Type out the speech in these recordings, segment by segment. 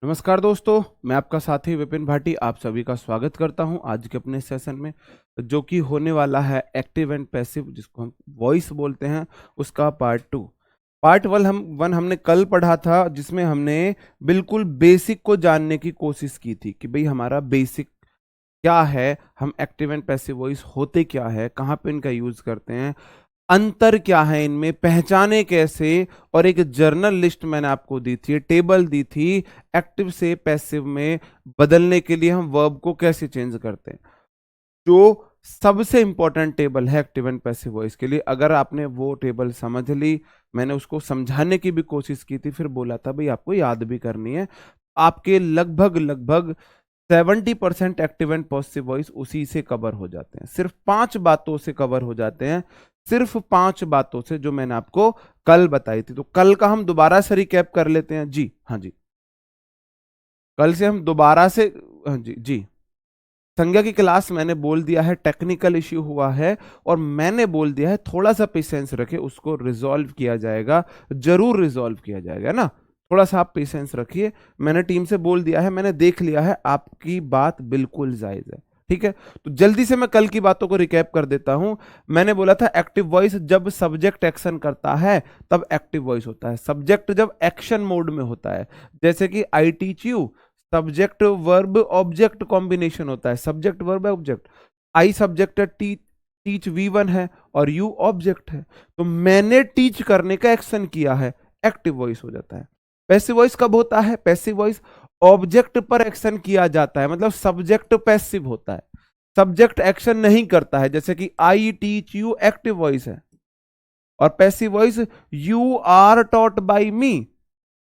नमस्कार दोस्तों, मैं आपका साथी विपिन भाटी आप सभी का स्वागत करता हूं आज के अपने सेशन में, जो कि होने वाला है एक्टिव एंड पैसिव, जिसको हम वॉइस बोलते हैं, उसका पार्ट वन हमने कल पढ़ा था, जिसमें हमने बिल्कुल बेसिक को जानने की कोशिश की थी कि भाई हमारा बेसिक क्या है, हम एक्टिव एंड पैसिव वॉइस होते क्या है, कहाँ पे इनका यूज करते हैं, अंतर क्या है इनमें, पहचाने कैसे। और एक जर्नल लिस्ट मैंने आपको दी थी, टेबल दी थी, एक्टिव से पैसिव में बदलने के लिए हम वर्ब को कैसे चेंज करते हैं, जो सबसे इंपॉर्टेंट टेबल है एक्टिव एंड पैसिव वॉइस के लिए। अगर आपने वो टेबल समझ ली, मैंने उसको समझाने की भी कोशिश की थी, फिर बोला था भाई आपको याद भी करनी है, आपके लगभग लगभग 70% एक्टिव एंड पॉजिटिव वॉइस उसी से कवर हो जाते हैं, सिर्फ 5 बातों से कवर हो जाते हैं, सिर्फ 5 बातों से, जो मैंने आपको कल बताई थी। तो कल का हम दोबारा से रिकैप कर लेते हैं जी। हाँ जी, कल से हम दोबारा से, हाँ जी जी, संज्ञा की क्लास मैंने बोल दिया है टेक्निकल इश्यू हुआ है, और मैंने बोल दिया है थोड़ा सा पेशेंस रखे, उसको रिजॉल्व किया जाएगा, जरूर रिजॉल्व किया जाएगा ना। थोड़ा सा आप पेशेंस रखिए, मैंने टीम से बोल दिया है, मैंने देख लिया है, आपकी बात बिल्कुल जायज है। ठीक है, तो जल्दी से मैं कल की बातों को रिकैप कर देता हूं। मैंने बोला था एक्टिव वॉइस जब सब्जेक्ट एक्शन करता है तब एक्टिव वॉइस होता है, सब्जेक्ट जब एक्शन मोड में होता है, जैसे कि I teach you, subject verb object combination होता है, subject verb object, I subject है, टीच V1 है, और यू ऑब्जेक्ट है, तो मैंने टीच करने का एक्शन किया है, एक्टिव वॉइस हो जाता है। पैसिव वॉइस कब होता है? पैसिव वॉइस ऑब्जेक्ट पर एक्शन किया जाता है, मतलब सब्जेक्ट पैसिव होता है, सब्जेक्ट एक्शन नहीं करता है, जैसे कि I teach you active voice है, और passive voice you are taught by me.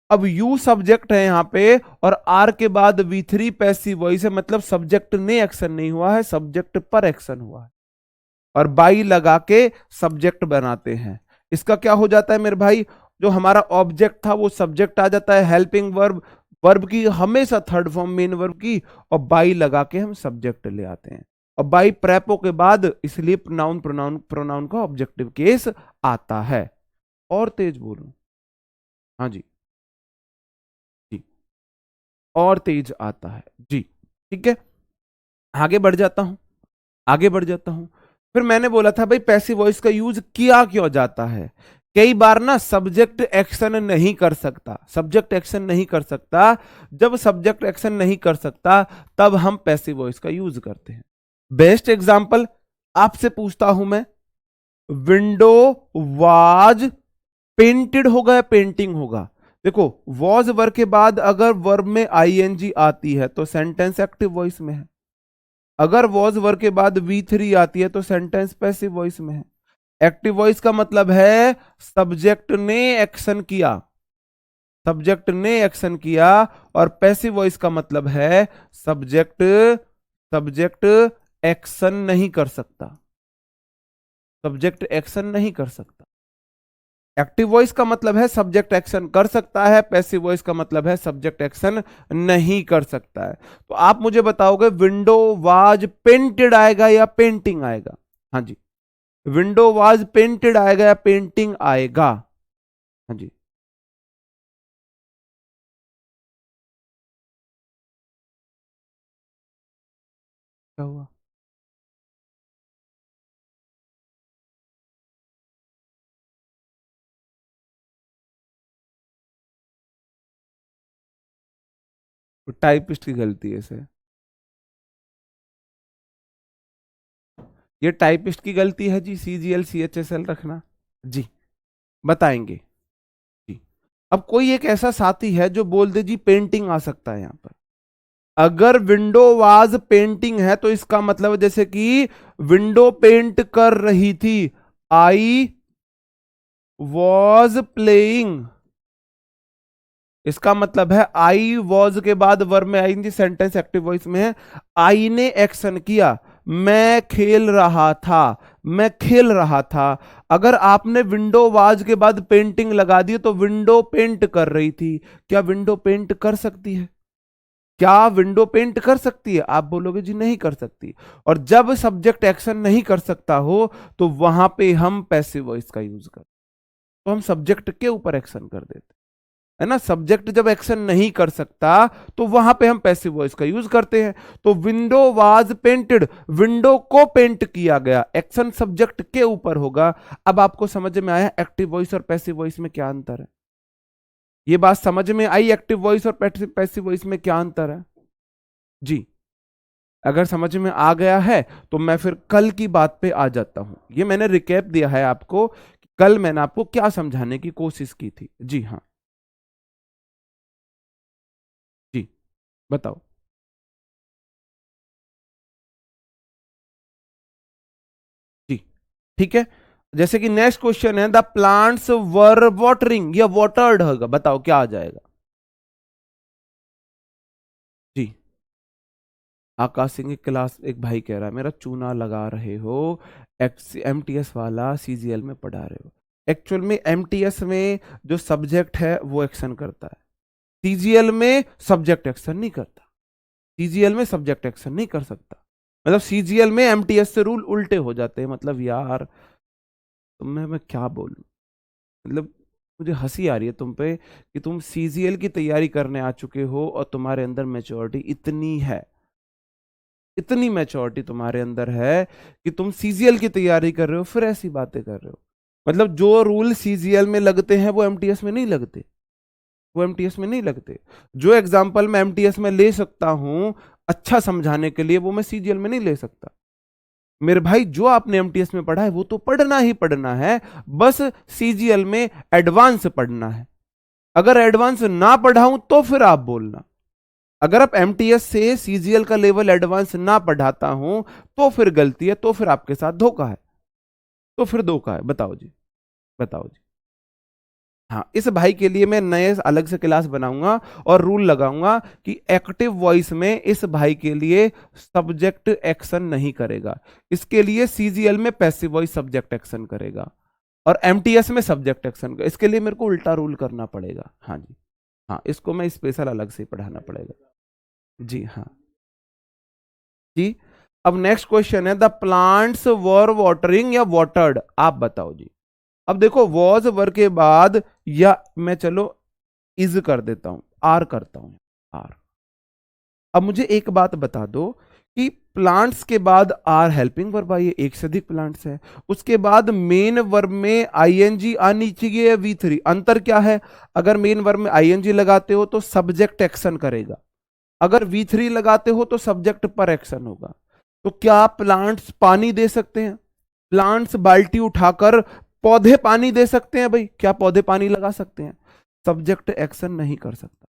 अब यू सब्जेक्ट है यहां पे, और आर के बाद V3 पैसिव वॉइस है, मतलब सब्जेक्ट ने एक्शन नहीं हुआ है, सब्जेक्ट पर एक्शन हुआ है, और बाई लगा के सब्जेक्ट बनाते हैं। इसका क्या हो जाता है मेरे भाई, जो हमारा ऑब्जेक्ट था वो सब्जेक्ट आ जाता है, हेल्पिंग वर्ब, वर्ब की हमेशा थर्ड फॉर्म मेन वर्ब की, और बाई लगा के हम सब्जेक्ट ले आते हैं, और बाई प्रेपो के बाद इसलिए प्रोनाउन प्रोनाउन प्रोनाउन का ऑब्जेक्टिव केस आता है। और तेज बोलूं? हाँ जी जी, और तेज आता है जी। ठीक है, आगे बढ़ जाता हूं, आगे बढ़ जाता हूं। फिर मैंने बोला था भाई पैसिव वॉइस का यूज किया क्यों जाता है। कई बार ना सब्जेक्ट एक्शन नहीं कर सकता, सब्जेक्ट एक्शन नहीं कर सकता, जब सब्जेक्ट एक्शन नहीं कर सकता तब हम पैसिव वॉइस का यूज करते हैं। बेस्ट एग्जांपल आपसे पूछता हूं मैं, विंडो वाज पेंटेड होगा या पेंटिंग होगा? देखो, वॉज वर्ब के बाद अगर वर्ब में आईएनजी आती है तो सेंटेंस एक्टिव वॉइस में है, अगर वॉज वर्ब के बाद V3 आती है तो सेंटेंस पैसिव वॉइस में है। एक्टिव वॉइस का मतलब है सब्जेक्ट ने एक्शन किया, सब्जेक्ट ने एक्शन किया, और पैसिव वॉइस का मतलब है सब्जेक्ट सब्जेक्ट एक्शन नहीं कर सकता, सब्जेक्ट एक्शन नहीं कर सकता। एक्टिव वॉइस का मतलब है सब्जेक्ट एक्शन कर सकता है, पैसिव वॉइस का मतलब है सब्जेक्ट एक्शन नहीं कर सकता है। तो आप मुझे बताओगे विंडो वाज पेंटेड आएगा या पेंटिंग आएगा? हाँ जी, विंडो वाज पेंटेड आएगा या पेंटिंग आएगा? हाँ जी, क्या हुआ? तो टाइपिस्ट की गलती है इसे, ये टाइपिस्ट की गलती है जी, CGL CHSL रखना जी, बताएंगे जी। अब कोई एक ऐसा साथी है जो बोल दे जी पेंटिंग आ सकता है यहां पर, अगर विंडो वाज पेंटिंग है तो इसका मतलब जैसे कि विंडो पेंट कर रही थी, आई वॉज प्लेइंग, इसका मतलब है आई वॉज के बाद वर्ब में आएंगी, सेंटेंस एक्टिव वॉइस में है, आई ने एक्शन किया, मैं खेल रहा था, मैं खेल रहा था। अगर आपने विंडो वाज के बाद पेंटिंग लगा दी तो विंडो पेंट कर रही थी, क्या विंडो पेंट कर सकती है? क्या विंडो पेंट कर सकती है? आप बोलोगे जी नहीं कर सकती। और जब सब्जेक्ट एक्शन नहीं कर सकता हो तो वहां पे हम पैसिव वॉइस का यूज करते, तो हम सब्जेक्ट के ऊपर एक्शन कर देते। है ना। सब्जेक्ट जब एक्शन नहीं कर सकता तो वहां पे हम पैसिव वॉइस का यूज करते हैं। तो विंडो वाज पेंटेड, विंडो को पेंट किया गया, एक्शन सब्जेक्ट के ऊपर होगा। अब आपको समझ में आया एक्टिव वॉइस और पैसिव वॉइस में क्या अंतर है? ये बात समझ में आई, एक्टिव वॉइस और पैसिव वॉइस में क्या अंतर है? जी, अगर समझ में आ गया है तो मैं फिर कल की बात पे आ जाता हूं। ये मैंने रिकैप दिया है आपको, कल मैंने आपको क्या समझाने की कोशिश की थी। जी हाँ, जी बताओ। जी ठीक है, जैसे कि नेक्स्ट क्वेश्चन है, द प्लांट्स वर वाटरिंग या वाटर्ड होगा, बताओ क्या आ जाएगा? जी, आकाश सिंह की क्लास एक भाई कह रहा है मेरा चूना लगा रहे हो, एमटीएस वाला सीजीएल में पढ़ा रहे हो। एक्चुअल में एमटीएस में जो सब्जेक्ट है वो एक्शन करता है, सीजीएल में सब्जेक्ट एक्शन नहीं करता। सीजीएल में सब्जेक्ट एक्शन नहीं कर सकता, मतलब सीजीएल में एमटीएस से रूल उल्टे हो जाते हैं। मतलब यार तो मैं क्या बोलूं, मतलब मुझे हंसी आ रही है तुम पे कि तुम सीजीएल की तैयारी करने आ चुके हो और तुम्हारे अंदर मैच्योरिटी इतनी है, इतनी मैच्योरिटी तुम्हारे अंदर है कि तुम सीजीएल की तैयारी कर रहे हो फिर ऐसी बातें कर रहे हो। मतलब जो रूल सीजीएल में लगते हैं वो एमटीएस में नहीं लगते, वो एमटीएस में नहीं लगते। जो एग्जाम्पल मैं एमटीएस में ले सकता हूं अच्छा समझाने के लिए वो मैं सीजीएल में नहीं ले सकता। मेरे भाई जो आपने एमटीएस में पढ़ा है वो तो पढ़ना ही पढ़ना है, बस सीजीएल में एडवांस पढ़ना है। अगर एडवांस ना पढ़ाऊं तो फिर आप बोलना, अगर आप एमटीएस से सीजीएल का लेवल एडवांस ना पढ़ाता हूं तो फिर गलती है, तो फिर आपके साथ धोखा है, तो फिर धोखा है। बताओ जी, बताओ जी। हाँ, इस भाई के लिए मैं नए अलग से क्लास बनाऊंगा और रूल लगाऊंगा कि एक्टिव वॉइस में इस भाई के लिए सब्जेक्ट एक्शन नहीं करेगा, इसके लिए सीजीएल में पैसिव वॉइस सब्जेक्ट एक्शन करेगा और एमटीएस में सब्जेक्ट एक्शन का। इसके लिए मेरे को उल्टा रूल करना पड़ेगा। हाँ जी, हाँ इसको मैं स्पेशल अलग से पढ़ाना पड़ेगा। जी हाँ जी। अब नेक्स्ट क्वेश्चन है, द प्लांट्स वर वाटरिंग या वाटर्ड, आप बताओ जी। अब देखो वॉज वर के बाद या मैं चलो इज कर देता हूं, आर करता हूं, आर। अब मुझे एक बात बता दो कि प्लांट्स के बाद आर हेल्पिंग वर्ब आई है, एक से अधिक प्लांट्स है, उसके बाद मेन वर्ब में आईएनजी आनी चाहिए V3, अंतर क्या है? अगर मेन वर्ब में आईएनजी लगाते हो तो सब्जेक्ट एक्शन करेगा, अगर V3 लगाते हो तो सब्जेक्ट पर एक्शन होगा। तो क्या प्लांट्स पानी दे सकते हैं? प्लांट्स बाल्टी उठाकर पौधे पानी दे सकते हैं भाई? क्या पौधे पानी लगा सकते हैं? सब्जेक्ट एक्शन नहीं कर सकता,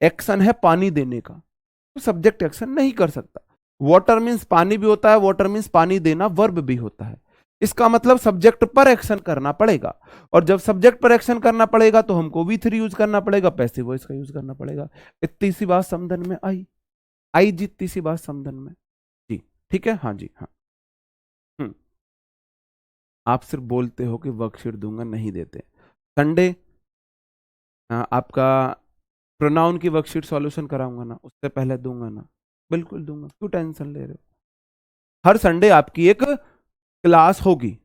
एक्शन है पानी देने का, तो सब्जेक्ट एक्शन नहीं कर सकता। वाटर मीन्स पानी भी होता है, वाटर मीन्स पानी देना वर्ब भी होता है। इसका मतलब सब्जेक्ट पर एक्शन करना पड़ेगा, और जब सब्जेक्ट पर एक्शन करना पड़ेगा तो हमको V3 यूज करना पड़ेगा, पैसिव वॉइस का यूज करना पड़ेगा। इतनी सी बात समझन में आई? आई जितनी सी बात समझन में? जी ठीक है, हाँ जी हाँ। हम्म, आप सिर्फ बोलते हो कि वर्कशीट दूंगा, नहीं देते। संडे आपका प्रोनाउन की वर्कशीट सॉल्यूशन कराऊंगा ना, उससे पहले दूंगा ना, बिल्कुल दूंगा, क्यों टेंशन ले रहे हो? हर संडे आपकी एक क्लास होगी।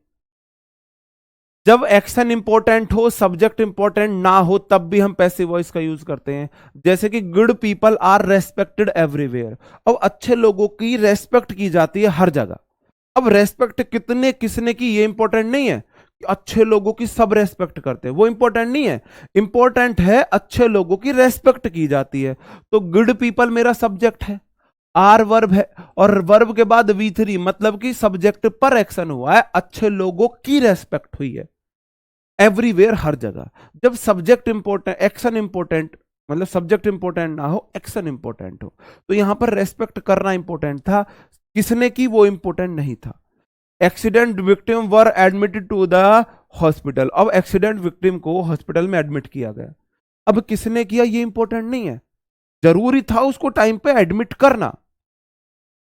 जब एक्शन इंपॉर्टेंट हो सब्जेक्ट इंपॉर्टेंट ना हो तब भी हम पैसिव वॉइस का यूज करते हैं, जैसे कि good people are respected everywhere. अब अच्छे लोगों की रेस्पेक्ट की जाती है हर जगह। अब रेस्पेक्ट कितने किसने की ये इंपॉर्टेंट नहीं है, अच्छे लोगों की सब रेस्पेक्ट करते हैं वो इंपॉर्टेंट नहीं है, इंपॉर्टेंट है अच्छे लोगों की रेस्पेक्ट की जाती है। तो गुड पीपल मेरा सब्जेक्ट है, आर वर्ब है, और वर्ब के बाद V3, मतलब कि सब्जेक्ट पर एक्शन हुआ है, अच्छे लोगों की रेस्पेक्ट हुई है एवरीवेयर, हर जगह। जब सब्जेक्ट इंपॉर्टेंट एक्शन इंपॉर्टेंट, मतलब सब्जेक्ट इंपॉर्टेंट ना हो एक्शन इंपॉर्टेंट हो, तो यहां पर रेस्पेक्ट करना इंपॉर्टेंट था, किसने की वो इंपॉर्टेंट नहीं था। Accident victim were admitted to the hospital, अब एक्सीडेंट विक्टिम को हॉस्पिटल में एडमिट किया गया, अब किसने किया ये इंपॉर्टेंट नहीं है, जरूरी था उसको टाइम पे एडमिट करना,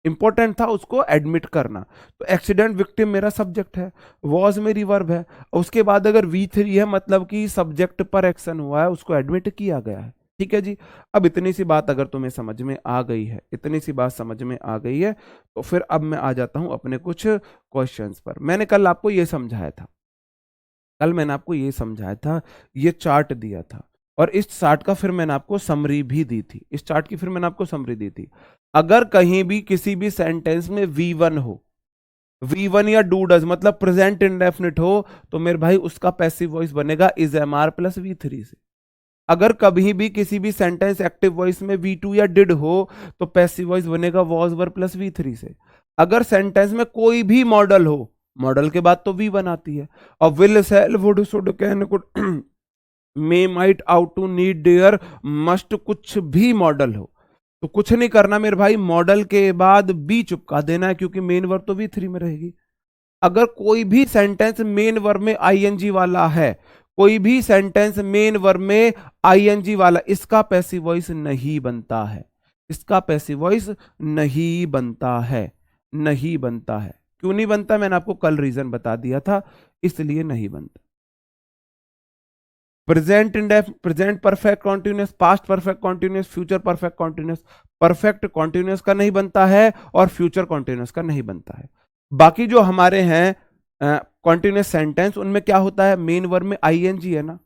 इंपॉर्टेंट था उसको एडमिट करना। तो एक्सीडेंट विक्टिम मेरा सब्जेक्ट है, वॉज मेरी वर्ब है, उसके बाद अगर V3 है मतलब कि सब्जेक्ट पर एक्शन हुआ है, उसको एडमिट किया गया है। ठीक है जी। अब इतनी सी बात अगर तुम्हें समझ में आ गई है, इतनी सी बात समझ में आ गई है, तो फिर अब मैं आ जाता हूं अपने कुछ क्वेश्चंस पर। मैंने कल आपको ये समझाया था, कल मैंने आपको ये समझाया था, ये चार्ट दिया था, और इस चार्ट का फिर मैंने आपको समरी भी दी थी, इस चार्ट की फिर मैंने आपको समरी दी थी। अगर कहीं भी किसी भी सेंटेंस में V1 हो, V1 या डू डज मतलब प्रेजेंट इंडेफिनिट हो, तो मेरे भाई उसका पैसिव वॉइस बनेगा is am are plus V3 से। अगर कभी भी किसी भी सेंटेंस एक्टिव वॉइस में V2 या डिड हो, तो पैसिव वॉइस बनेगा वॉज वर प्लस V3 से। अगर सेंटेंस में कोई भी मॉडल हो, मॉडल के बाद तो V1 आती है। और will shall would should can could may might ought to need dare must कुछ भी मॉडल हो, तो कुछ नहीं करना मेरे भाई, मॉडल के बाद बी चुपका देना है, क्योंकि मेन वर्ब तो V3 में रहेगी। अगर कोई भी सेंटेंस मेन वर्ब में आईएनजी वाला है, कोई भी सेंटेंस मेन वर्ब में आईएनजी वाला, इसका पैसिव वॉइस नहीं बनता है, इसका पैसिव वॉइस नहीं बनता है, नहीं बनता है। क्यों नहीं बनता, मैंने आपको कल रीजन बता दिया था, इसलिए नहीं बनता। Present indef, present perfect continuous, past perfect continuous, future perfect continuous, perfect continuous का नहीं बनता है और फ्यूचर कॉन्टिन्यूस का नहीं बनता है। बाकी जो हमारे हैं कॉन्टिन्यूस सेंटेंस, उनमें क्या होता है, मेन वर्ब में आईएनजी है ना,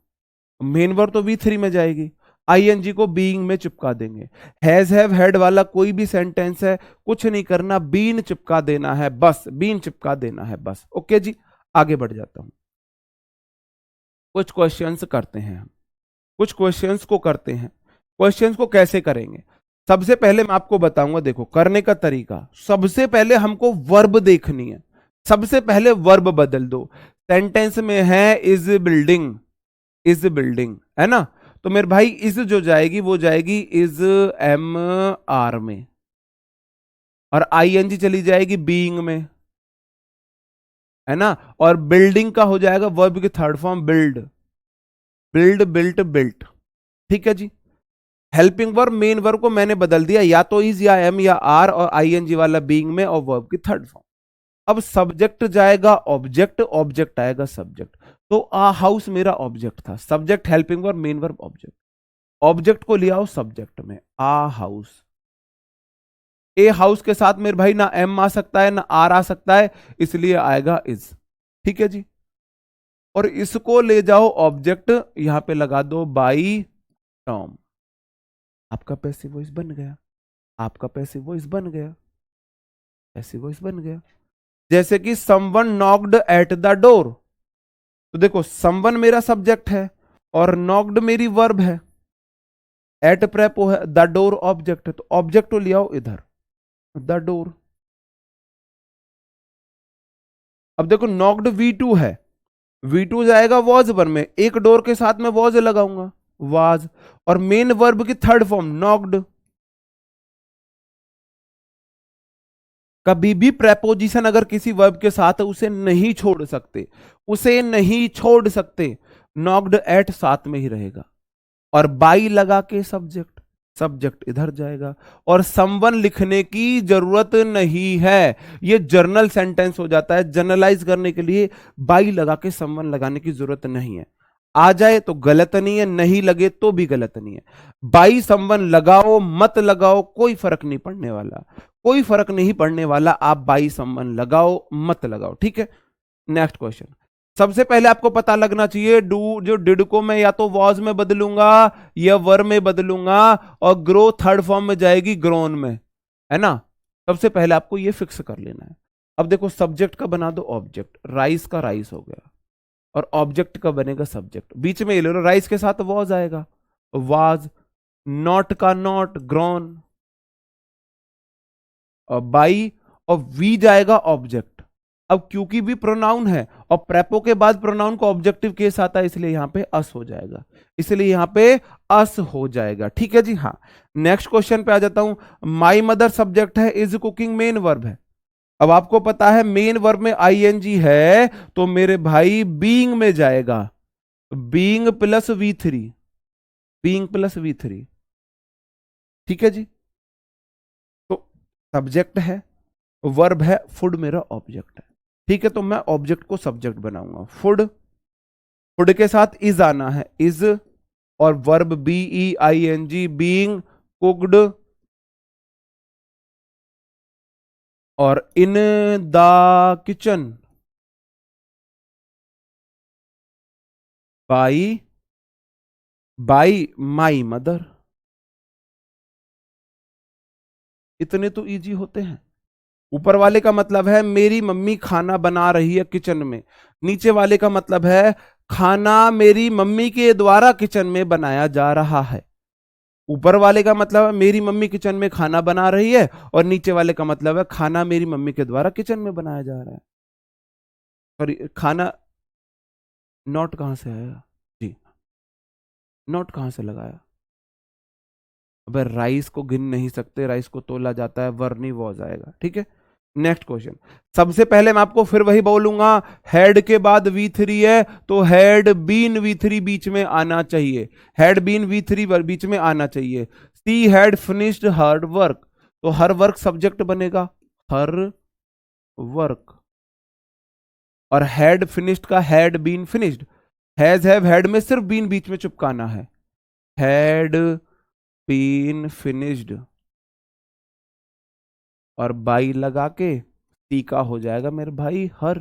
मेन वर्ब तो V3 में जाएगी, आईएनजी को बीइंग में चिपका देंगे। हैज हैव हैड वाला कोई भी सेंटेंस है, कुछ नहीं करना, बीन चिपका देना है, बस बीन चिपका देना है बस। ओके जी, आगे बढ़ जाता हूं। कुछ क्वेश्चंस करते हैं हम, कुछ क्वेश्चंस को करते हैं। क्वेश्चंस को कैसे करेंगे, सबसे पहले मैं आपको बताऊंगा, देखो करने का तरीका। सबसे पहले हमको वर्ब देखनी है, सबसे पहले वर्ब बदल दो। सेंटेंस में है इज बिल्डिंग, इज बिल्डिंग है ना, तो मेरे भाई इज जो जाएगी वो जाएगी इज एम आर में, और आईएनजी चली जाएगी बीइंग में, है ना। और बिल्डिंग का हो जाएगा वर्ब की third form build, build built built, ठीक है जी। हेल्पिंग वर्ब मेन वर्ब को मैंने बदल दिया, या तो इज या एम या आर, और आईएनजी वाला बीइंग में और वर्ब की थर्ड फॉर्म। अब सब्जेक्ट जाएगा ऑब्जेक्ट, ऑब्जेक्ट आएगा सब्जेक्ट। तो आ हाउस मेरा ऑब्जेक्ट था, subject helping verb main verb object, object को ले आओ सब्जेक्ट में, आ हाउस। ए हाउस के साथ मेरे भाई ना एम आ सकता है ना आर आ सकता है, इसलिए आएगा इज, ठीक है जी। और इसको ले जाओ ऑब्जेक्ट, यहां पे लगा दो बाई टॉम, आपका पैसिव वॉइस बन गया, आपका पैसिव वॉइस बन गया, पैसिव वॉइस बन गया। जैसे कि someone knocked at the door, तो देखो समवन मेरा सब्जेक्ट है और नॉक्ड मेरी वर्ब है, एट प्रेपो है, द डोर ऑब्जेक्ट है, तो ऑब्जेक्ट को ले आओ इधर, द डोर। अब देखो नॉक्ड V2 है, V2 जाएगा वॉज वर में, एक डोर के साथ में वॉज लगाऊंगा, वाज, और मेन वर्ब की थर्ड फॉर्म नॉक्ड। कभी भी प्रेपोजिशन अगर किसी वर्ब के साथ है, उसे नहीं छोड़ सकते, उसे नहीं छोड़ सकते, नॉक्ड एट साथ में ही रहेगा। और बाई लगा के सब्जेक्ट, सब्जेक्ट इधर जाएगा, और समवन लिखने की जरूरत नहीं है, ये जर्नल सेंटेंस हो जाता है, जनरलाइज करने के लिए बाई लगा के समवन लगाने की जरूरत नहीं है। आ जाए तो गलत नहीं है, नहीं लगे तो भी गलत नहीं है। बाई समवन लगाओ मत लगाओ कोई फर्क नहीं पड़ने वाला, कोई फर्क नहीं पड़ने वाला, आप बाई समवन लगाओ मत लगाओ, ठीक है। नेक्स्ट क्वेश्चन, सबसे पहले आपको पता लगना चाहिए डू जो डिड को मैं या तो वॉज में बदलूंगा या वर में बदलूंगा, और ग्रो थर्ड फॉर्म में जाएगी ग्रोन में, है ना। सबसे पहले आपको ये फिक्स कर लेना है। अब देखो सब्जेक्ट का बना दो ऑब्जेक्ट, राइस का राइस हो गया, और ऑब्जेक्ट का बनेगा सब्जेक्ट, बीच में ये ले लो, राइस के साथ वॉज आएगा, वाज, नॉट का नॉट, ग्रोन, और बाई, और वी जाएगा ऑब्जेक्ट। अब क्योंकि भी प्रोनाउन है और प्रेपो के बाद प्रोनाउन को ऑब्जेक्टिव केस आता है, इसलिए यहां पे अस हो जाएगा, इसलिए यहां पे अस हो जाएगा, ठीक है जी। हाँ, नेक्स्ट क्वेश्चन पे आ जाता हूं। माई मदर सब्जेक्ट है, इज कुकिंग मेन वर्ब है। अब आपको पता है मेन वर्ब में आईएनजी है, तो मेरे भाई बीइंग में जाएगा, being plus V3, being plus V3, ठीक है जी। तो सब्जेक्ट है, वर्ब है, फूड मेरा ऑब्जेक्ट है, ठीक है। तो मैं ऑब्जेक्ट को सब्जेक्ट बनाऊंगा, फूड, फूड के साथ इज आना है, इज, और वर्ब BEING, बीइंग, कुक्ड, और in the kitchen, by by my mother. इतने तो इजी होते हैं। ऊपर वाले का मतलब है मेरी मम्मी खाना बना रही है किचन में, नीचे वाले का मतलब है खाना मेरी मम्मी के द्वारा किचन में बनाया जा रहा है। ऊपर वाले का मतलब है मेरी मम्मी किचन में खाना बना रही है, और नीचे वाले का मतलब है खाना मेरी मम्मी के द्वारा किचन में बनाया जा रहा है। सॉरी, खाना। नॉट कहां से आया जी? नॉट कहां से लगाया? अबे राइस को गिन नहीं सकते, राइस को तोला जाता है, वर्नी वॉज आएगा। ठीक है, नेक्स्ट क्वेश्चन। सबसे पहले मैं आपको फिर वही बोलूंगा, हेड के बाद V3 है तो हेड बीन V3 बीच में आना चाहिए, हेड बीन V3 बीच में आना चाहिए। She had finished her work, तो हर वर्क सब्जेक्ट बनेगा, हर वर्क। और हैड फिनिश्ड का had been finished, has have had में सिर्फ बीन बीच में चिपकाना है, हैड बीन फिनिश्ड, और बाई लगा के सी का हो जाएगा मेरे भाई हर।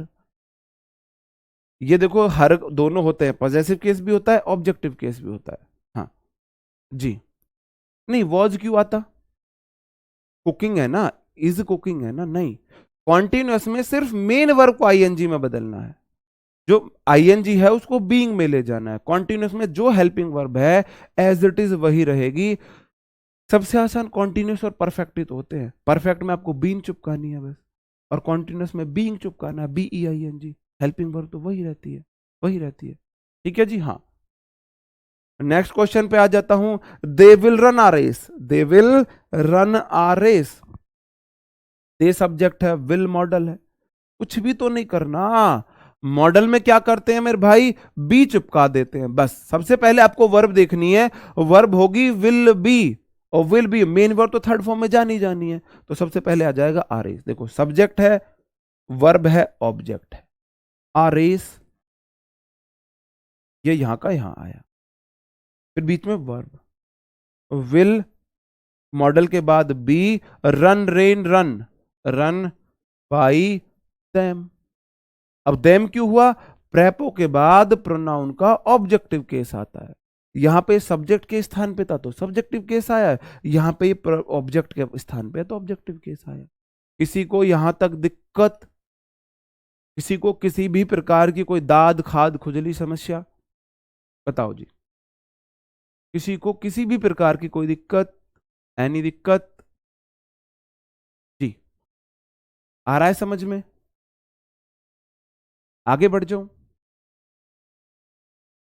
ये देखो हर दोनों होते हैं, पॉजेसिव केस भी होता है, ऑब्जेक्टिव केस भी होता है। हाँ जी। नहीं, वॉज क्यों आता? कुकिंग है ना, इज कुकिंग है ना, नहीं। कॉन्टिन्यूअस में सिर्फ मेन वर्ब को आईएनजी में बदलना है, जो आईएनजी है उसको बीइंग में ले जाना है। कॉन्टिन्यूअस में जो हेल्पिंग वर्ब है एज इट इज वही रहेगी। सबसे आसान कॉन्टिन्यूअस और परफेक्ट ही तो होते हैं। परफेक्ट में आपको बीइंग चुपकानी है बस, और कॉन्टिन्यूअस में बीइंग चुपकाना है, BEING। हेल्पिंग वर्ब तो वही रहती है, वही रहती है। ठीक है जी, हाँ। नेक्स्ट क्वेश्चन पे आ जाता हूं। They will run a race, they will run a race, they subject है, विल मॉडल है। कुछ भी तो नहीं करना, मॉडल में क्या करते हैं मेरे भाई, बी चिपका देते हैं बस। सबसे पहले आपको वर्ब देखनी है, वर्ब होगी विल बी, और विल बी मेन वर्ब तो थर्ड फॉर्म में जानी जानी है, तो सबसे पहले आ जाएगा आर एस। देखो सब्जेक्ट है, वर्ब है, ऑब्जेक्ट है, आर एस, ये यहां का यहां आया, फिर बीच में वर्ब, विल, मॉडल के बाद be, run ran run, run by them. अब देम क्यों हुआ? प्रेपो के बाद प्रोनाउन का ऑब्जेक्टिव केस आता है। यहां पे सब्जेक्ट के स्थान पे था तो सब्जेक्टिव केस आया, यहां पे ऑब्जेक्ट के स्थान पे तो ऑब्जेक्टिव केस आया। किसी को यहां तक दिक्कत? किसी को किसी भी प्रकार की कोई दाद खाद खुजली समस्या? बताओ जी, किसी को किसी भी प्रकार की कोई दिक्कत, एनी दिक्कत? जी, आ रहा है समझ में? आगे बढ़ जाऊं?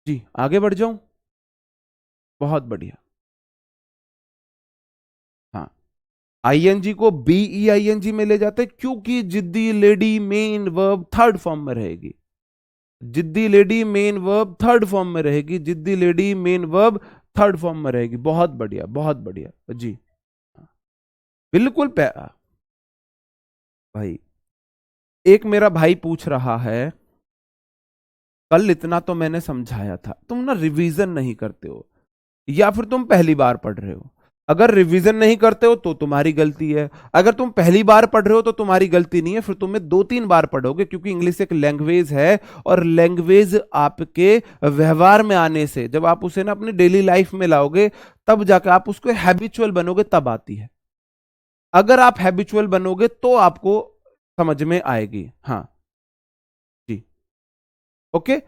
जी, आगे बढ़ जाऊं? बहुत बढ़िया। हाँ, आईएनजी को BEING में ले जाते हैं, क्योंकि जिद्दी lady main verb third form में रहेगी, जिद्दी lady main verb third form में रहेगी, जिद्दी lady main verb third form में रहेगी। बहुत बढ़िया, बहुत बढ़िया जी। बिल्कुल भाई, एक मेरा भाई पूछ रहा है, कल इतना तो मैंने समझाया था, तुम ना रिवीजन नहीं करते हो, या फिर तुम पहली बार पढ़ रहे हो। अगर रिवीजन नहीं करते हो तो तुम्हारी गलती है, अगर तुम पहली बार पढ़ रहे हो तो तुम्हारी गलती नहीं है, फिर तुम्हें 2-3 बार पढ़ोगे, क्योंकि इंग्लिश एक लैंग्वेज है, और लैंग्वेज आपके व्यवहार में आने से, जब आप उसे ना अपनी डेली लाइफ में लाओगे, तब जाकर आप उसको हैबिचुअल बनोगे, तब आती है। अगर आप हैबिचुअल बनोगे तो आपको समझ में आएगी। हाँ जी, ओके।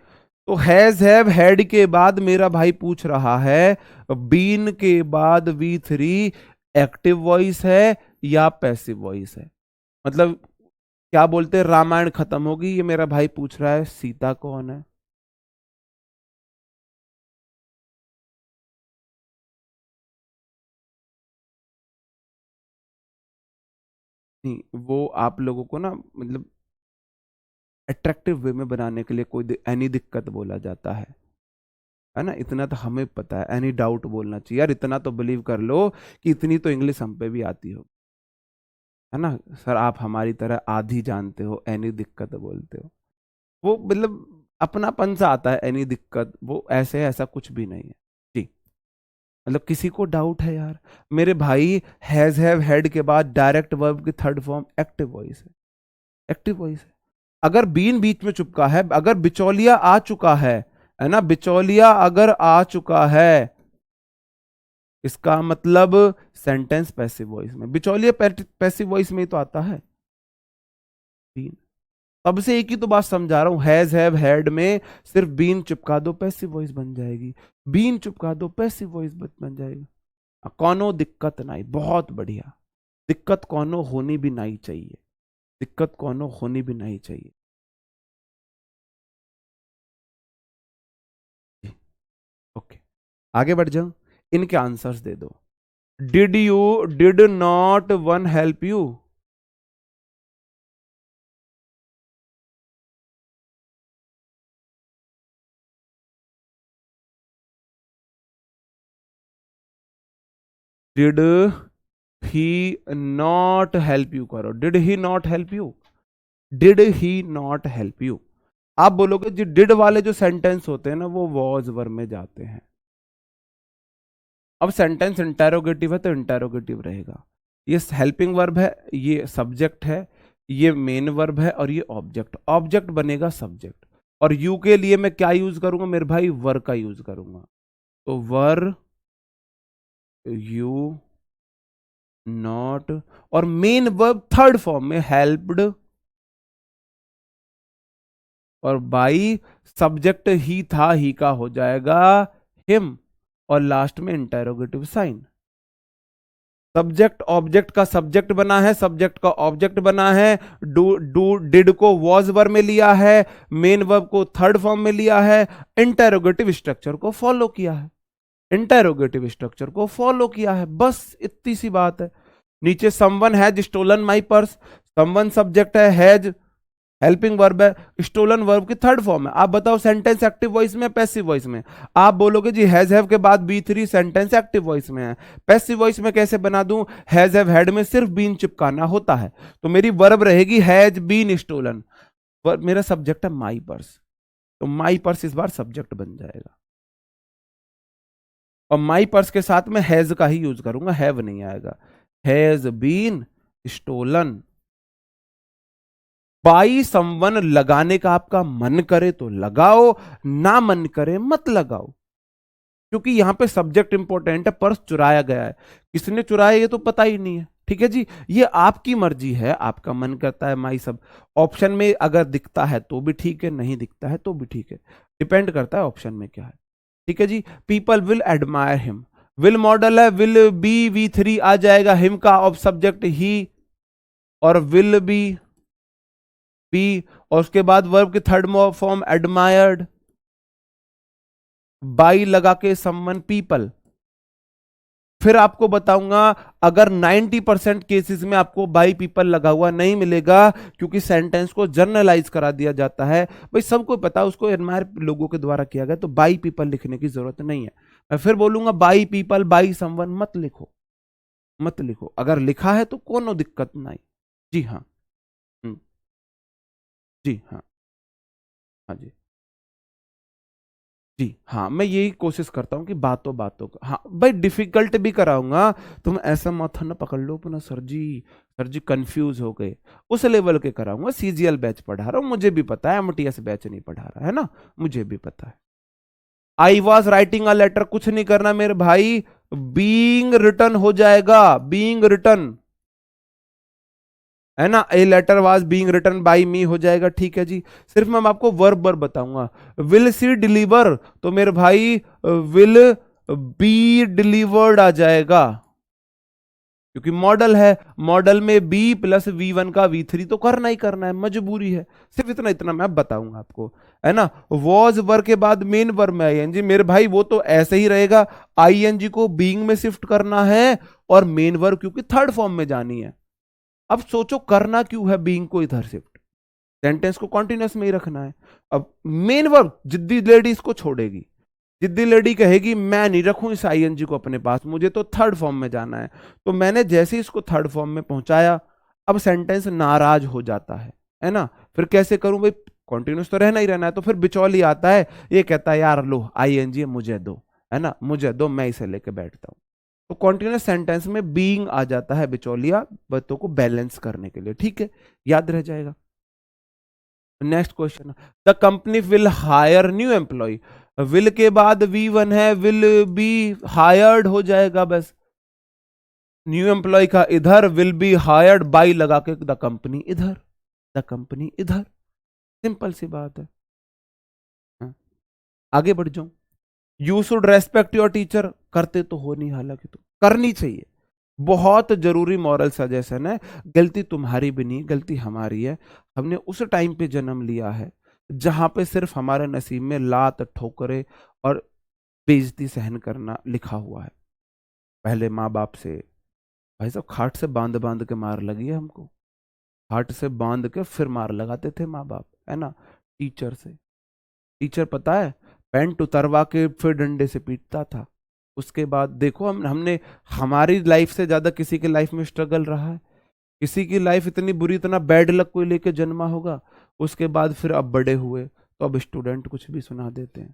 तो हैज हैव हैड के बाद मेरा भाई पूछ रहा है, बीन के बाद V3 एक्टिव वॉइस है या पैसिव वॉइस है? मतलब क्या बोलते हैं, रामायण खत्म होगी, ये मेरा भाई पूछ रहा है सीता कौन है? नहीं, वो आप लोगों को ना, मतलब अट्रैक्टिव वे में बनाने के लिए कोई एनी दिक्कत बोला जाता है ना। इतना तो हमें पता है, एनी डाउट बोलना चाहिए यार, इतना तो बिलीव कर लो कि इतनी तो इंग्लिश हम पे भी आती हो, है ना। सर आप हमारी तरह आधी जानते हो, एनी दिक्कत बोलते हो, वो मतलब अपनापन सा आता है, एनी दिक्कत, वो ऐसे ऐसा कुछ भी नहीं है जी। मतलब किसी को डाउट है यार, मेरे भाई हैज हैव हैड के बाद डायरेक्ट वर्ब की थर्ड फॉर्म एक्टिव वॉइस है, एक्टिव वॉइस है। अगर बीन बीच में चुपका है, अगर बिचौलिया आ चुका है ना, बिचौलिया अगर आ चुका है इसका मतलब सेंटेंस पैसिव वॉइस में, बिचौलिया पैसिव वॉइस में ही तो आता है। बीन, तब से एक ही तो बात समझा रहा हूं, हैज हैव हैड में सिर्फ बीन चिपका दो पैसिव वॉइस बन जाएगी, बीन चिपका दो पैसिव वॉइस बन जाएगी। कौनो दिक्कत नहीं, बहुत बढ़िया। दिक्कत कौनो होनी भी नहीं चाहिए, दिक्कत कौनो होनी भी नहीं चाहिए। ओके, आगे बढ़ जाओ, इनके आंसर्स दे दो। Did not one help you? Did he not help you करो, did he not help you, did he not help you. आप बोलोगे जी डिड वाले जो सेंटेंस होते हैं ना वो वॉज वर्ब में जाते हैं। अब सेंटेंस इंटेरोगेटिव है तो इंटेरोगेटिव रहेगा। ये हेल्पिंग वर्ब है, ये सब्जेक्ट है, ये मेन वर्ब है और ये ऑब्जेक्ट, ऑब्जेक्ट बनेगा सब्जेक्ट। और यू के लिए मैं क्या यूज करूंगा मेरे भाई? वर का यूज करूंगा। तो वर यू नॉट, और मेन वर्ब थर्ड फॉर्म में हेल्प्ड, और बाई सब्जेक्ट ही था, ही का हो जाएगा हिम, और लास्ट में इंटेरोगेटिव साइन। सब्जेक्ट ऑब्जेक्ट का सब्जेक्ट बना है, सब्जेक्ट का ऑब्जेक्ट बना है, डू डिड को वॉज वर्ब में लिया है, मेन वर्ब को थर्ड फॉर्म में लिया है, इंटेरोगेटिव स्ट्रक्चर को फॉलो किया है, इंटेरोगेटिव स्ट्रक्चर को फॉलो किया है, बस इतनी सी बात है। नीचे someone has stolen my purse, someone subject है, हैज हेल्पिंग वर्ब है, स्टोलन वर्ब की थर्ड फॉर्म है। आप बताओ सेंटेंस एक्टिव वॉइस में पैसिव वॉइस में? आप बोलोगे जी हैज हैव के बाद बी3 सेंटेंस एक्टिव वॉइस में है। पैसिव वॉइस में कैसे बना दूं? हैज हैव हैड में सिर्फ बीन चिपकाना होता है, तो मेरी वर्ब रहेगी हैज बीन स्टोलन, मेरा सब्जेक्ट है माई पर्स, तो माई पर्स इस बार सब्जेक्ट बन जाएगा, और माई पर्स के साथ में हैज का ही यूज करूंगा, हैव नहीं आएगा। Has been stolen by someone, लगाने का आपका मन करे तो लगाओ, ना मन करे मत लगाओ, क्योंकि यहां पे सब्जेक्ट इंपॉर्टेंट है, पर्स चुराया गया है, किसने चुराया ये तो पता ही नहीं है। ठीक है जी, ये आपकी मर्जी है, आपका मन करता है माई सब ऑप्शन में अगर दिखता है तो भी ठीक है, नहीं दिखता है तो भी ठीक है, डिपेंड करता है ऑप्शन में क्या है। ठीक है जी, people will admire him, will modal है, विल बी V3 आ जाएगा, हिम का ऑफ सब्जेक्ट ही, और विल बी, और उसके बाद वर्ब की थर्ड फॉर्म एडमायर्ड, बाई लगा के समवन पीपल। फिर आपको बताऊंगा अगर 90% केसेस में आपको बाई पीपल लगा हुआ नहीं मिलेगा, क्योंकि सेंटेंस को जर्नलाइज करा दिया जाता है, भाई सबको पता उसको एडमायर लोगों के द्वारा किया गया, तो बाई पीपल लिखने की जरूरत नहीं है। मैं फिर बोलूंगा बाई पीपल बाई समवन मत लिखो, मत लिखो, अगर लिखा है तो कोनो दिक्कत नहीं। जी हाँ, जी हाँ, हाँ जी, जी हाँ, मैं यही कोशिश करता हूँ कि बातों बातों का, हाँ भाई डिफिकल्ट भी कराऊंगा, तुम ऐसा माथा ना पकड़ लो अपना, सर जी कंफ्यूज हो गए, उस लेवल के कराऊंगा। सीजीएल बैच पढ़ा रहा हूँ, मुझे भी पता है, एमटीएस बैच नहीं पढ़ा रहा है ना, मुझे भी पता है। I was writing a letter, कुछ नहीं करना मेरे भाई, बीइंग रिटर्न हो जाएगा, बीइंग रिटर्न है ना, a letter was being written by me हो जाएगा। ठीक है जी, सिर्फ मैं आपको वर्ब वर्ब बताऊंगा। विल सी डिलीवर, तो मेरे भाई विल बी डिलीवर्ड आ जाएगा, क्योंकि मॉडल है, मॉडल में बी प्लस V1 का V3 तो करना ही करना है, मजबूरी है। सिर्फ इतना इतना मैं बताऊंगा आपको, है ना। वॉज वर्ब के बाद मेन वर्ब में आईएनजी, मेरे भाई वो तो ऐसे ही रहेगा, आईएनजी को बीइंग में शिफ्ट करना है, और मेन वर्ब क्योंकि थर्ड फॉर्म में जानी है। अब सोचो करना क्यों है बीइंग को इधर शिफ्ट, सेंटेंस को कॉन्टिन्यूस में ही रखना है। अब मेन वर्ब जिद्दी लेडी इसको छोड़ेगी, जिद्दी लेडी कहेगी मैं नहीं रखूं इस आईएनजी को अपने पास, मुझे तो थर्ड फॉर्म में जाना है। तो मैंने जैसे ही इसको थर्ड फॉर्म में पहुंचाया, अब सेंटेंस नाराज हो जाता है ना। फिर कैसे करूं भाई, कॉन्टिन्यूस तो रहना ही रहना है। तो फिर बिचौली आता है, ये कहता है यार लो आईएनजी मुझे दो, है ना, मुझे दो, मैं इसे लेके बैठता हूं। तो कॉन्टिन्यूस सेंटेंस में बीइंग आ जाता है बिचौलिया, बातों को बैलेंस करने के लिए। ठीक है, याद रह जाएगा। Next question, the company will hire new employ, will के बाद V1 है, विल बी हायर्ड हो जाएगा बस। न्यू एम्प्लॉय का इधर, विल बी हायर्ड बाय लगा के द कंपनी इधर, द कंपनी इधर, सिंपल सी बात है। हाँ, आगे बढ़ जाऊं। You should respect your teacher, करते तो हो नहीं, हालांकि तो करनी चाहिए, बहुत जरूरी मॉरल सजेशन है। गलती तुम्हारी भी नहीं, गलती हमारी है। हमने उस टाइम पे जन्म लिया है जहां पे सिर्फ हमारे नसीब में लात, ठोकरे और बेइज्जती सहन करना लिखा हुआ है। पहले माँ बाप से, भाई साहब, खाट से बांध बांध के मार लगी है हमको, खाट से बांध के फिर मार लगाते थे माँ बाप, है ना। टीचर से, टीचर पता है पैंट उतरवा के फिर डंडे से पीटता था। उसके बाद देखो हमने, हमारी लाइफ से ज्यादा किसी की लाइफ में स्ट्रगल रहा है। किसी की लाइफ इतनी बुरी, इतना बैड लक कोई लेके जन्मा होगा। उसके बाद फिर अब बड़े हुए तो अब स्टूडेंट कुछ भी सुना देते हैं,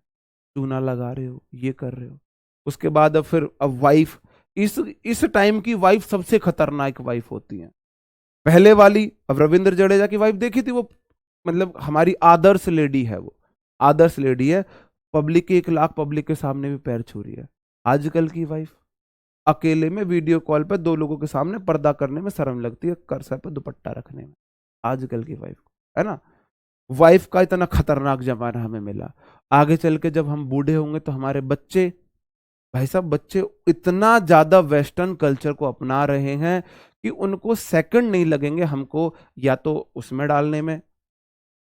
चूना लगा रहे हो, ये कर रहे हो। उसके बाद अब फिर अब वाइफ, इस टाइम की वाइफ सबसे खतरनाक वाइफ होती है। पहले वाली, अब रविंद्र जडेजा की वाइफ देखी थी वो, मतलब हमारी आदर्श लेडी है वो, आदर्श लेडी है। पब्लिक के 1 लाख पब्लिक के सामने भी पैर छू रही है। आजकल की वाइफ अकेले में वीडियो कॉल पे 2 लोगों के सामने पर्दा करने में शर्म लगती है, कर सर पे दुपट्टा रखने में। आजकल की वाइफ, है ना। वाइफ का इतना खतरनाक जमाना हमें मिला। आगे चल के जब हम बूढ़े होंगे तो हमारे बच्चे, भाई साहब, बच्चे इतना ज्यादा वेस्टर्न कल्चर को अपना रहे हैं कि उनको सेकंड नहीं लगेंगे हमको या तो उसमें डालने में,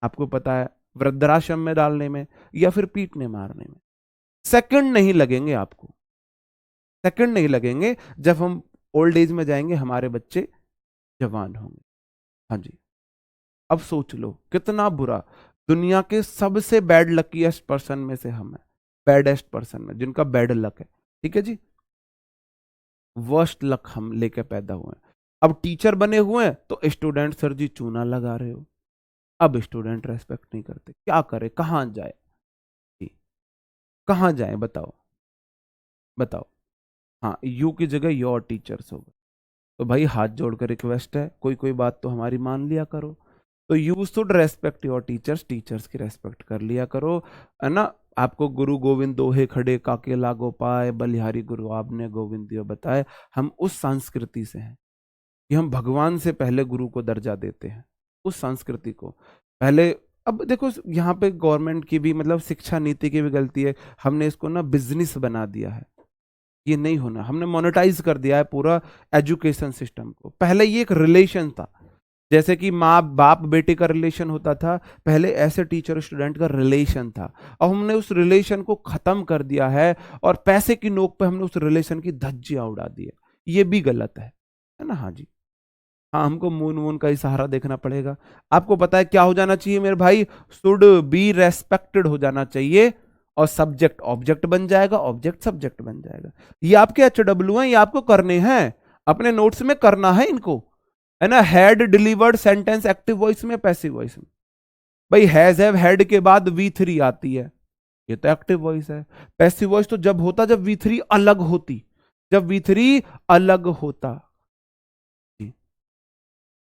आपको पता है, वृद्धाश्रम में डालने में, या फिर पीटने मारने में। सेकंड नहीं लगेंगे आपको, सेकंड नहीं लगेंगे। जब हम ओल्ड एज में जाएंगे हमारे बच्चे जवान होंगे। हाँ जी, अब सोच लो कितना बुरा। दुनिया के सबसे बैड लकीएस्ट पर्सन में से हम हैं, बैडेस्ट पर्सन में, जिनका बैड लक है, ठीक है जी। वर्स्ट लक हम लेके पैदा हुए हैं। अब टीचर बने हुए हैं तो स्टूडेंट सर जी चूना लगा रहे हो। अब स्टूडेंट रेस्पेक्ट नहीं करते, क्या करे, कहां जाए जी, कहां जाए, बताओ बताओ। हाँ, यू की जगह योर टीचर्स होगा। तो भाई हाथ जोड़कर रिक्वेस्ट है, कोई कोई बात तो हमारी मान लिया करो। तो you should respect your teachers, teachers की रेस्पेक्ट कर लिया करो, है ना। आपको गुरु गोविंद दोहे खड़े काके लागो पाए, बलिहारी गुरु आपने गोविंद दियो बताए। हम उस संस्कृति से हैं कि हम भगवान से पहले गुरु को दर्जा देते हैं, उस संस्कृति को पहले। अब देखो यहाँ पे गवर्नमेंट की भी, मतलब शिक्षा नीति की भी गलती है। हमने इसको ना बिजनेस बना दिया है, ये नहीं होना। हमने मोनेटाइज कर दिया है पूरा एजुकेशन सिस्टम को। पहले ये एक रिलेशन था, जैसे कि माँ बाप बेटे का रिलेशन होता था, पहले ऐसे टीचर स्टूडेंट का रिलेशन था। अब हमने उस रिलेशन को खत्म कर दिया है और पैसे की नोक पे हमने उस रिलेशन की धज्जियां उड़ा दी है। ये भी गलत है ना। हाँ जी, हाँ, हमको मून वून का ही सहारा देखना पड़ेगा। आपको पता है क्या हो जाना चाहिए मेरे भाई, शुड बी रेस्पेक्टेड हो जाना चाहिए, और सब्जेक्ट ऑब्जेक्ट बन जाएगा, ऑब्जेक्ट सब्जेक्ट बन जाएगा। ये आपके HW हैं, ये आपको करने हैं, अपने नोट्स में करना है इनको, है ना। Had delivered sentence active voice में, पैसिव वॉइस में। भाई हैज हैव हैड के बाद V3 आती है, ये तो एक्टिव वॉइस है। पैसिव वॉइस तो जब होता जब V3 अलग होती, जब V3 अलग होता,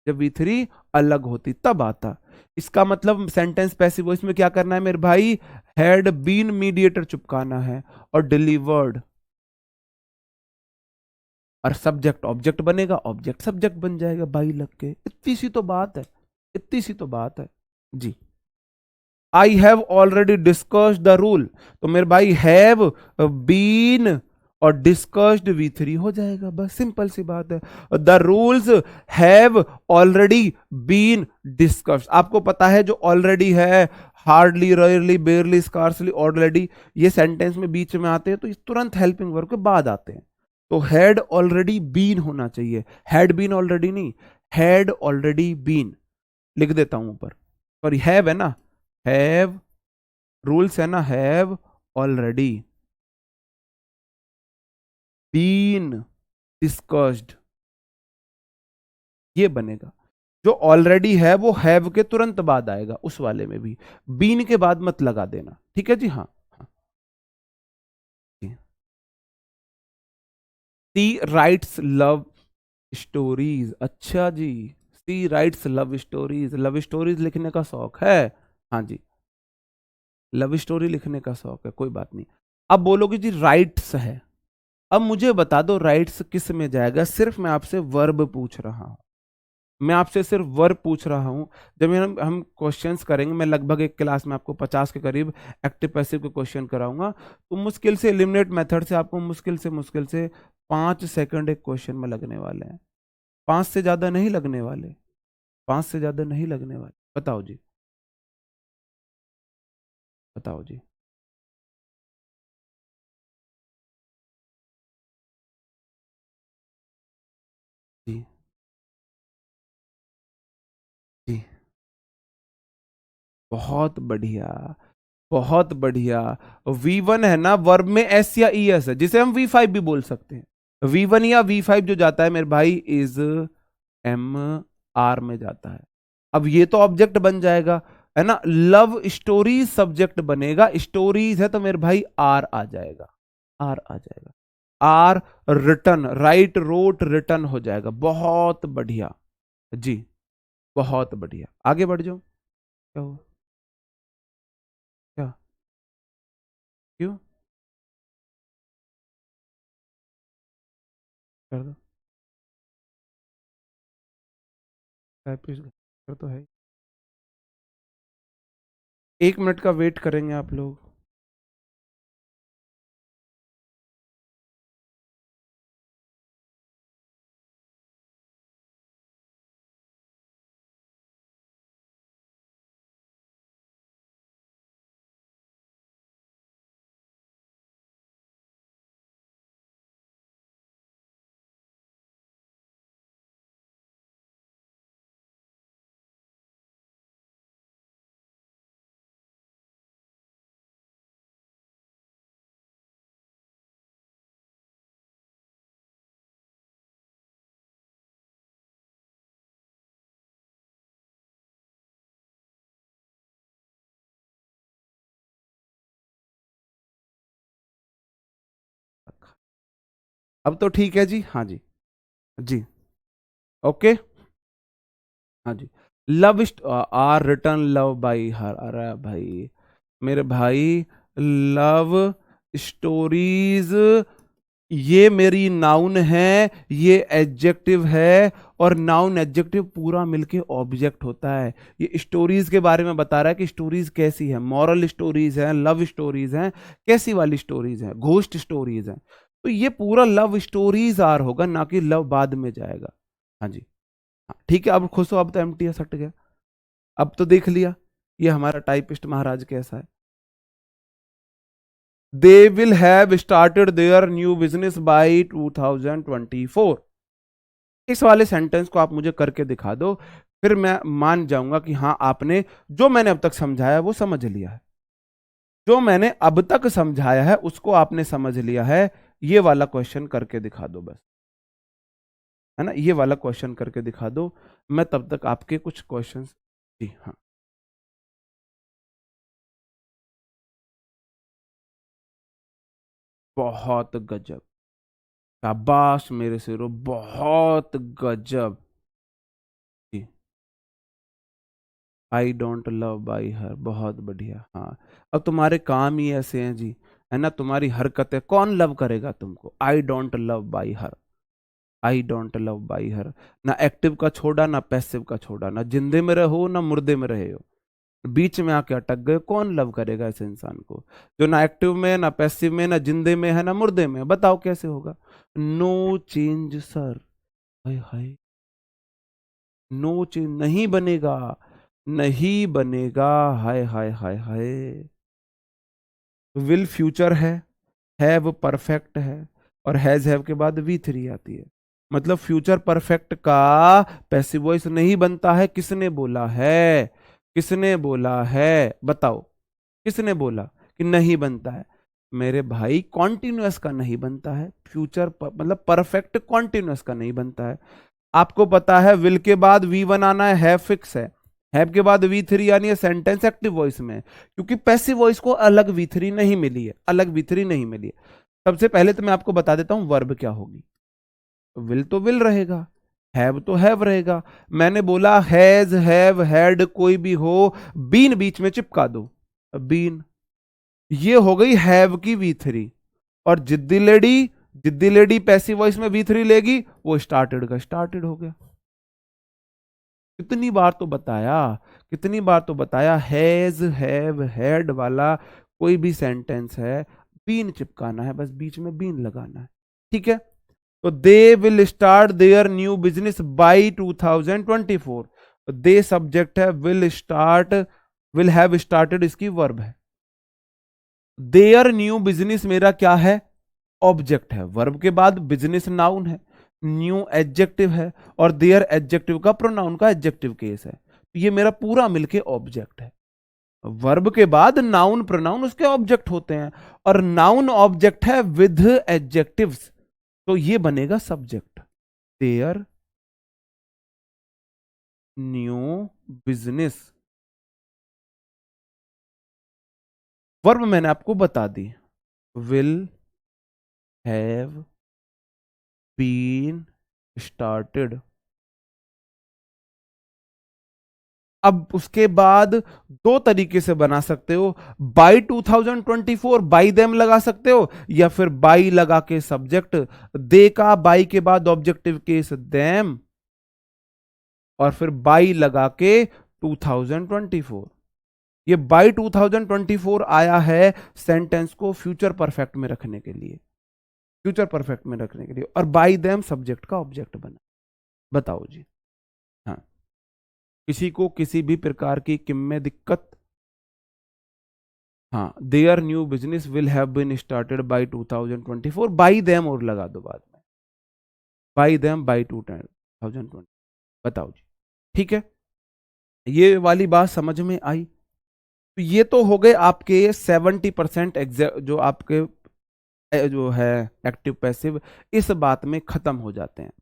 जब V3 अलग होती तब आता। इसका मतलब सेंटेंस पैसिव वॉइस में क्या करना है मेरे भाई, हैड बीन मीडिएटर चिपकाना है, और डिलीवर्ड, और सब्जेक्ट ऑब्जेक्ट बनेगा, ऑब्जेक्ट सब्जेक्ट बन जाएगा बाई लग के। इतनी सी तो बात है, इतनी सी तो बात है जी। I have already discussed the rule, तो मेरे भाई हैव बीन और डिस्कस्ड V3 हो जाएगा, बस सिंपल सी बात है। The rules have already been discussed, आपको पता है जो ऑलरेडी है, hardly, rarely, barely, scarcely, already, ये सेंटेंस में बीच में आते हैं तो तुरंत हेल्पिंग वर्ब के बाद आते हैं। तो हैड ऑलरेडी बीन होना चाहिए, हैड बीन ऑलरेडी नहीं, हैड ऑलरेडी बीन। लिख देता हूं ऊपर, सॉरी, हैव है ना, हैव, रूल्स है ना, हैव ऑलरेडी बीन डिस्कस्ड, ये बनेगा। जो ऑलरेडी है वो हैव के तुरंत बाद आएगा, उस वाले में भी बीन के बाद मत लगा देना, ठीक है जी। हाँ, हाँ। सी राइट्स लव स्टोरीज, अच्छा जी, she writes love stories, love stories लिखने का शौक है। हाँ जी, लव स्टोरी लिखने का शौक है, कोई बात नहीं। अब बोलोगे जी राइट्स है, अब मुझे बता दो राइट्स किस में जाएगा। सिर्फ मैं आपसे वर्ब पूछ रहा हूं, मैं आपसे सिर्फ वर्ब पूछ रहा हूं। जब हम क्वेश्चंस करेंगे, मैं लगभग एक क्लास में आपको 50 के करीब एक्टिव पैसिव के क्वेश्चन कराऊंगा, तो मुश्किल से एलिमिनेट मेथड से आपको मुश्किल से 5 सेकंड एक क्वेश्चन में लगने वाले हैं, 5 से ज्यादा नहीं लगने वाले, 5 से ज्यादा नहीं लगने वाले। बताओ जी, बताओ जी। जी जी, बहुत बढ़िया, बहुत बढ़िया। V1 है ना, वर्ब में एस या ई एस है, जिसे हम V5 भी बोल सकते हैं। V1 या V5 जो जाता है मेरे भाई इज एम आर में जाता है। अब ये तो ऑब्जेक्ट बन जाएगा, है ना, लव स्टोरीज सब्जेक्ट बनेगा, स्टोरीज है तो मेरे भाई आर आ जाएगा, आर आ जाएगा, R written, write wrote written हो जाएगा। बहुत बढ़िया जी, बहुत बढ़िया, आगे बढ़ जाओ। क्या हुआ, क्या, क्यों, कर दो, टाइपिस्ट कर तो है। 1 मिनट का वेट करेंगे आप लोग। अब तो ठीक है जी, हाँ जी, जी, ओके, हाँ जी। Love are return love by her, अरे भाई मेरे भाई, लव स्टोरीज ये मेरी नाउन है, ये एडजेक्टिव है, और नाउन एडजेक्टिव पूरा मिलके ऑब्जेक्ट होता है। ये स्टोरीज के बारे में बता रहा है कि स्टोरीज कैसी है, मॉरल स्टोरीज हैं, लव स्टोरीज हैं, कैसी वाली स्टोरीज हैं, घोस्ट स्टोरीज हैं। तो ये पूरा लव स्टोरीज आर होगा, ना कि लव बाद में जाएगा। हाँ जी, हाँ, ठीक है, अब खुश हो, अब तो एमटीएस हट गया, अब तो देख लिया ये हमारा टाइपिस्ट महाराज कैसा है। They will have started their new business by 2024। इस वाले सेंटेंस को आप मुझे करके दिखा दो, फिर मैं मान जाऊंगा कि हाँ आपने जो मैंने अब तक समझाया वो समझ लिया है, जो मैंने अब तक समझाया है उसको आपने समझ लिया है। ये वाला क्वेश्चन करके दिखा दो बस, है ना, ये वाला क्वेश्चन करके दिखा दो, मैं तब तक आपके कुछ क्वेश्चंस। जी हाँ, बहुत गजब, शाबाश मेरे सिरो, बहुत गजब। जी, I don't love by her, बहुत बढ़िया। हाँ, अब तुम्हारे काम ही ऐसे हैं जी, है ना, तुम्हारी हरकतें, कौन लव करेगा तुमको, आई don't love by her, I don't love by हर। ना एक्टिव का छोड़ा, ना पैसिव का छोड़ा, ना जिंदे में रहो ना मुर्दे में रहे हो, बीच में आके अटक गए। कौन लव करेगा ऐसे इंसान को, जो ना एक्टिव में, ना पैसिव में, ना जिंदे में है, ना मुर्दे में? बताओ कैसे होगा? नो चेंज सर, हाय हाय, नो चेंज, नहीं बनेगा, नहीं बनेगा, हाय हाय हाय हाय। विल फ्यूचर है वो परफेक्ट है, और हैव के बाद V3 आती है, मतलब फ्यूचर परफेक्ट का पैसिव वॉइस नहीं बनता है। किसने बोला है, किसने बोला है, बताओ, किसने बोला कि नहीं बनता है? मेरे भाई कॉन्टिन्यूअस का नहीं बनता है, मतलब परफेक्ट कॉन्टिन्यूअस का नहीं बनता है। आपको पता है विल के बाद V1 आना है, हैव फिक्स है के बाद V3 आनी है, सेंटेंस एक्टिव वॉइस में, क्योंकि पैसिव वॉइस को अलग V3 नहीं मिली है, अलग V3 नहीं मिली है। सबसे पहले तो मैं आपको बता देता हूं वर्ब क्या होगी। विल तो विल रहेगा, हैव तो हैव रहेगा। मैंने बोला हैज, हैव, हैड, कोई भी हो, बीन बीच में चिपका दो, बीन, ये हो गई हैव की V3, और जिद्दी लेडी पैसिव वॉइस में V3 लेगी, वो स्टार्टेड का स्टार्टेड हो गया। कितनी बार तो बताया, कितनी बार तो बताया, हैज हैव हैड वाला कोई भी सेंटेंस है, बीन चिपकाना है, बस बीच में बीन लगाना है, ठीक है। तो they will start their new business by 2024, they subject है, विल हैव स्टार्टेड इसकी वर्ब है, देयर न्यू बिजनेस मेरा क्या है, ऑब्जेक्ट है, वर्ब के बाद बिजनेस नाउन है, न्यू एडजेक्टिव है, और देयर एडजेक्टिव का प्रोनाउन का एडजेक्टिव केस है, तो ये मेरा पूरा मिलके ऑब्जेक्ट है। वर्ब के बाद नाउन प्रोनाउन उसके ऑब्जेक्ट होते हैं, और नाउन ऑब्जेक्ट है विद एडजेक्टिव्स, तो ये बनेगा subject. There new business, verb मैंने आपको बता दी, विल हैव बीन स्टार्टेड। अब उसके बाद दो तरीके से बना सकते हो, बाई 2024 बाई देम लगा सकते हो, या फिर बाई लगा के सब्जेक्ट, दे का बाई के बाद ऑब्जेक्टिव केस देम, और फिर बाई लगा के 2024। ये बाई 2024 आया है सेंटेंस को फ्यूचर परफेक्ट में रखने के लिए, फ्यूचर परफेक्ट में रखने के लिए, और बाई देम सब्जेक्ट का ऑब्जेक्ट बना। बताओ जी, हाँ, किसी को किसी भी प्रकार की किम में दिक्कत? हाँ, their new business will have been started by 2024, by them और लगा दो बाद में, बाई देम बाय 2020। बताओ जी, ठीक है, ये वाली बात समझ में आई? तो ये तो हो गए आपके 70% जो आपके जो है एक्टिव पैसिव, इस बात में खत्म हो जाते हैं।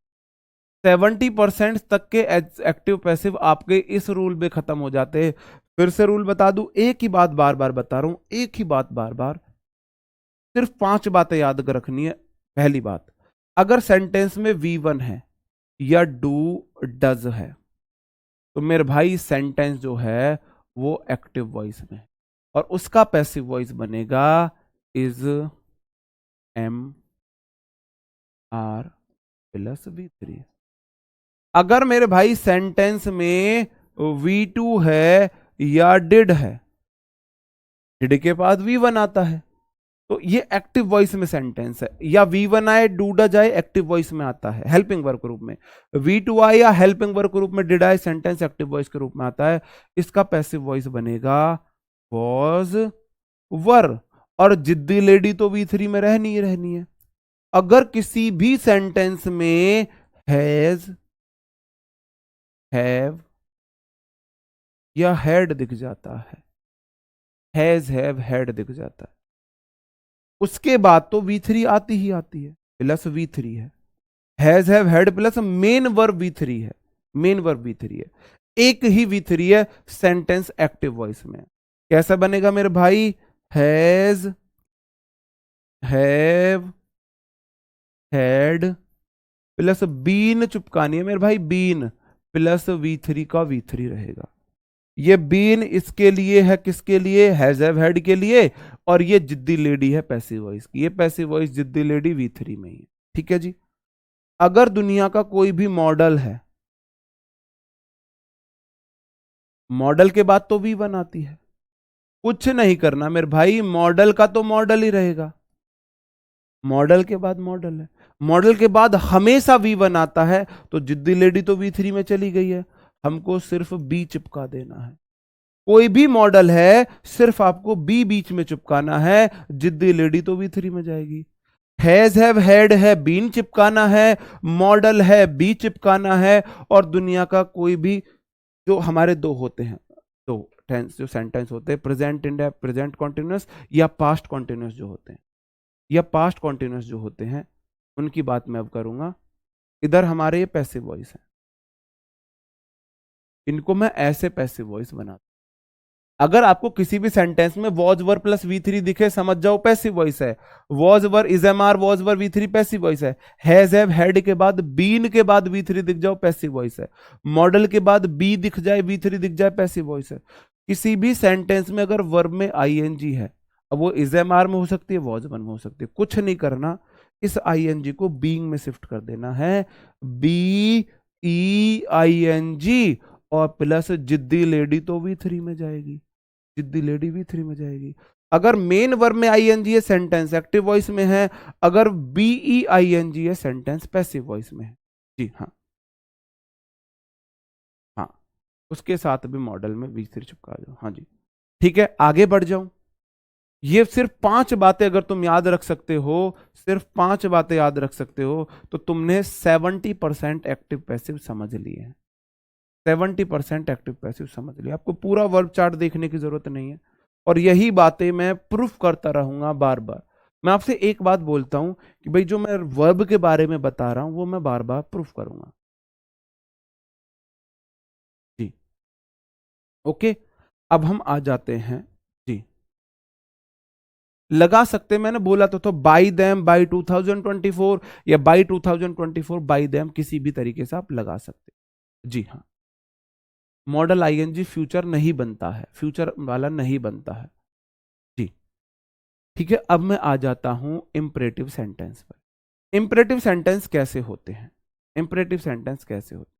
70% तक के एक्टिव पैसिव आपके इस रूल में खत्म हो जाते हैं। फिर से रूल बता दूं, एक ही बात बार बार बता रहा हूं, एक ही बात बार बार, सिर्फ 5 बातें याद कर रखनी है। पहली बात, अगर सेंटेंस में V1 है या डू डज है, तो मेरे भाई सेंटेंस जो है वो एक्टिव वॉइस में है, और उसका पैसिव वॉइस बनेगा is am are plus V3। अगर मेरे भाई सेंटेंस में V2 है या डिड है, डिड के बाद V1 आता है, तो ये एक्टिव वॉइस में सेंटेंस है, या V1 आए डू डज आए एक्टिव वॉइस में आता है हेल्पिंग वर्ब के रूप में, V2 आए या हेल्पिंग वर्ब के रूप में डिड आए सेंटेंस एक्टिव वॉइस के रूप में आता है, इसका पैसिव वॉइस बनेगा वॉज वर, और जिद्दी लेडी तो V3 में रहनी ही रहनी है। अगर किसी भी सेंटेंस में हैज हैव या हैड दिख जाता है, हैज हैव हैड दिख जाता है, उसके बाद तो V3 आती ही आती है, प्लस V3 है, has have had plus main verb V3 है, मेन वर्ब V3 है, एक ही V3 है सेंटेंस एक्टिव वॉइस में। कैसा बनेगा मेरे भाई, has have had plus been चुपकानी है मेरे भाई, बीन प्लस V3 का V3 रहेगा। ये बीन इसके लिए है, किसके लिए, हैज हैव हैड के लिए, और ये जिद्दी लेडी है पैसिव वॉइस की, ये पैसिव वॉइस जिद्दी लेडी V3 में ही है, ठीक है जी। अगर दुनिया का कोई भी मॉडल है, मॉडल के बाद तो V1 आती है, कुछ नहीं करना मेरे भाई, मॉडल का तो मॉडल ही रहेगा, मॉडल के बाद मॉडल है, मॉडल के बाद हमेशा V1 आता है, तो जिद्दी लेडी तो V3 में चली गई है, हमको सिर्फ बी चिपका देना है। कोई भी मॉडल है, सिर्फ आपको बी बीच में चिपकाना है, जिद्दी लेडी तो V3 में जाएगी। हैज हैव हैड है, बीन चिपकाना है, मॉडल है, बी चिपकाना है, और दुनिया का कोई भी जो हमारे दो होते हैं, दो टेंस जो सेंटेंस होते हैं, प्रेजेंट इंडेफ, प्रेजेंट कॉन्टिन्यूअस या पास्ट कॉन्टिन्यूअस जो होते हैं, या पास्ट कॉन्टिन्यूअस जो होते हैं, उनकी बात मैं अब करूंगा। इधर हमारे ये पैसिव वॉइस है, इनको मैं ऐसे पैसिव वॉइस बनाता हूं। अगर आपको किसी भी सेंटेंस में वॉज वर प्लस V3 दिखे, समझ जाओ पैसिव वॉइस है। Was were is am are was were V3 passive voice है। हैज हैव हैड के बाद बीन के बाद V3 दिख जाओ पैसिव वॉइस है। मॉडल के बाद बी दिख जाए V3 दिख जाए पैसिव वॉइस है। किसी भी सेंटेंस में अगर वर्ब में ING है, अब वो इज एम आर में हो सकती है, वॉज वन में हो सकती है। कुछ नहीं करना, इस आईएनजी को बीइंग में शिफ्ट कर देना है, B E I N G, और प्लस जिद्दी लेडी तो वी थ्री में जाएगी, जिद्दी लेडी वी थ्री में जाएगी। अगर मेन वर्ब में आईएनजी है सेंटेंस एक्टिव वॉइस में है, अगर बीई आईएनजी है सेंटेंस पैसिव वॉइस में है। जी हाँ, हाँ उसके साथ भी मॉडल में वी थ्री चिपका दो। हाँ जी ठीक है, आगे बढ़ जाऊं। ये सिर्फ 5 बातें अगर तुम याद रख सकते हो, सिर्फ 5 बातें याद रख सकते हो, तो तुमने 70% एक्टिव पैसिव समझ लिए हैं। 70% एक्टिव पैसिव समझ लिया, आपको पूरा वर्ब चार्ट देखने की जरूरत नहीं है। और यही बातें मैं प्रूफ करता रहूंगा बार बार। मैं आपसे एक बात बोलता हूं कि भाई जो मैं वर्ब के बारे में बता रहा हूं वो मैं बार बार प्रूफ करूंगा। जी ओके, अब हम आ जाते हैं। जी लगा सकते, मैंने बोला तो बाई देम बाई 2024 या बाई 2024 बाई देम, किसी भी तरीके से आप लगा सकते। जी हाँ, मॉडल आईएनजी फ्यूचर नहीं बनता है, फ्यूचर वाला नहीं बनता है। जी ठीक है, अब मैं आ जाता हूं इंपरेटिव सेंटेंस पर। इंपरेटिव सेंटेंस कैसे होते हैं, इंपरेटिव सेंटेंस कैसे होते हैं?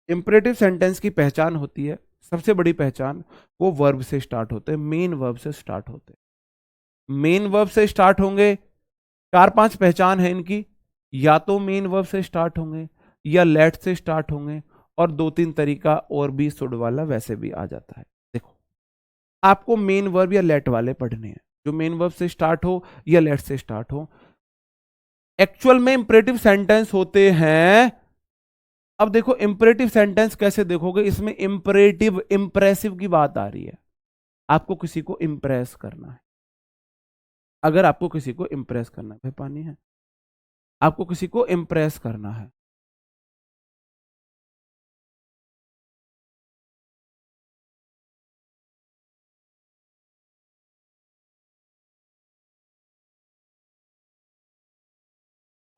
इंपरेटिव सेंटेंस की पहचान होती है, सबसे बड़ी पहचान, वो वर्ब से स्टार्ट होते हैं, मेन वर्ब से स्टार्ट होते हैं। मेन वर्ब से स्टार्ट होंगे, 4-5 पहचान है इनकी, या तो मेन वर्ब से स्टार्ट होंगे या लेट से स्टार्ट होंगे, और 2-3 तरीका और भी सुड वाला वैसे भी आ जाता है। देखो आपको मेन वर्ब या लेट वाले पढ़ने हैं, जो मेन वर्ब से स्टार्ट हो या लेट से स्टार्ट हो। एक्चुअल में इंपरेटिव सेंटेंस होते हैं, अब देखो इंपरेटिव सेंटेंस कैसे देखोगे, इसमें इंपरेटिव इंप्रेसिव की बात आ रही है। आपको किसी को इंप्रेस करना है, अगर आपको किसी को इंप्रेस करना है, भाई पानी है, आपको किसी को इंप्रेस करना है,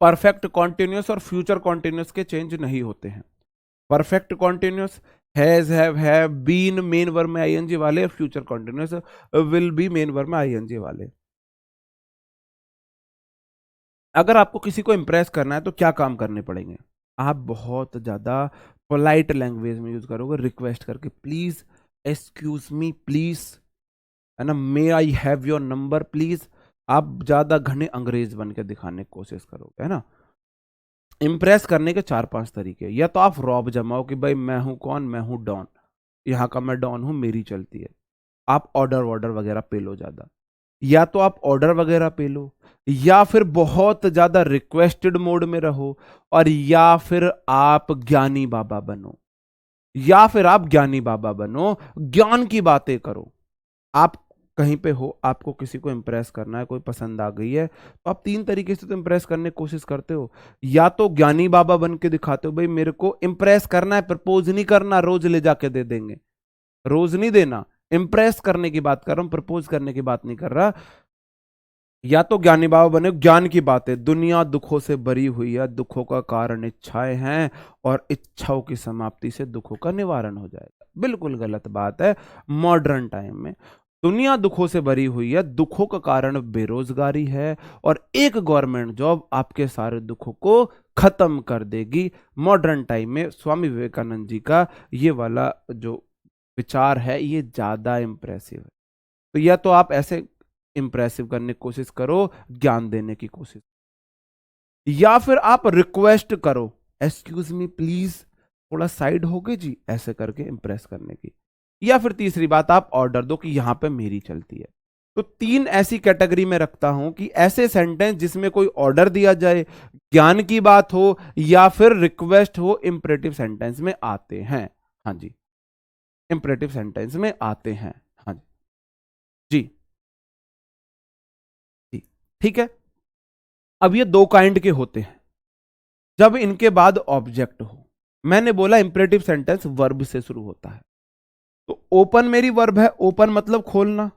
परफेक्ट कॉन्टिन्यूस और फ्यूचर कॉन्टिन्यूस के चेंज नहीं होते हैं। Perfect continuous has have been main verb में आईएनजी वाले, future continuous will be main verb में आईएनजी वाले। अगर आपको किसी को इंप्रेस करना है तो क्या काम करने पड़ेंगे, आप बहुत ज्यादा पोलाइट लैंग्वेज में यूज करोगे, रिक्वेस्ट करके, प्लीज एक्सक्यूज मी प्लीज, है ना, may I have your number please. आप ज्यादा घने अंग्रेज बन के दिखाने की कोशिश करोगे, है ना। इंप्रेस करने के 4-5 तरीके, या तो आप रॉब जमाओ कि भाई मैं हूं कौन, मैं हूं डॉन, यहाँ का मैं डॉन हूं, मेरी चलती है। आप ऑर्डर वॉर्डर वगैरह पे लो ज्यादा, या तो आप ऑर्डर वगैरह पे लो, या फिर बहुत ज्यादा रिक्वेस्टेड मोड में रहो, और या फिर आप ज्ञानी बाबा बनो, या फिर आप ज्ञानी बाबा बनो, ज्ञान की बातें करो। आप कहीं पे हो, आपको किसी को इंप्रेस करना है, कोई पसंद आ गई है, तो आप 3 तरीके से तो इंप्रेस करने की कोशिश करते हो। या तो ज्ञानी बाबा बन के दिखाते हो, भाई मेरे को इंप्रेस करना है, प्रपोज नहीं करना, रोज ले जाके दे देंगे, रोज नहीं देना, इंप्रेस करने की बात कर रहा हूं, प्रपोज करने की बात नहीं कर रहा। या तो ज्ञानी बाबा बने, ज्ञान की बातें, दुनिया दुखों से भरी हुई है, दुखों का कारण इच्छाएं हैं, और इच्छाओं की समाप्ति से दुखों का निवारण हो जाएगा। बिल्कुल गलत बात है। मॉडर्न टाइम में दुनिया दुखों से भरी हुई है, दुखों का कारण बेरोजगारी है, और एक गवर्नमेंट जॉब आपके सारे दुखों को खत्म कर देगी। मॉडर्न टाइम में स्वामी विवेकानंद जी का ये वाला जो विचार है, ये ज्यादा इंप्रेसिव है। तो या तो आप ऐसे इंप्रेसिव करने की कोशिश करो, ज्ञान देने की कोशिश, या फिर आप रिक्वेस्ट करो, एक्सक्यूज मी प्लीज, थोड़ा साइड होगे जी, ऐसे करके इंप्रेस करने की। या फिर तीसरी बात, आप ऑर्डर दो कि यहां पे मेरी चलती है। तो 3 ऐसी कैटेगरी में रखता हूं कि ऐसे सेंटेंस जिसमें कोई ऑर्डर दिया जाए, ज्ञान की बात हो, या फिर रिक्वेस्ट हो, इंपरेटिव सेंटेंस में आते हैं। हाँ जी, इंपरेटिव सेंटेंस में आते हैं। हाँ जी जी ठीक है। अब ये 2 काइंड के होते हैं, जब इनके बाद ऑब्जेक्ट हो। मैंने बोला इंपरेटिव सेंटेंस वर्ब से शुरू होता है, तो ओपन मेरी वर्ब है, ओपन मतलब खोलना,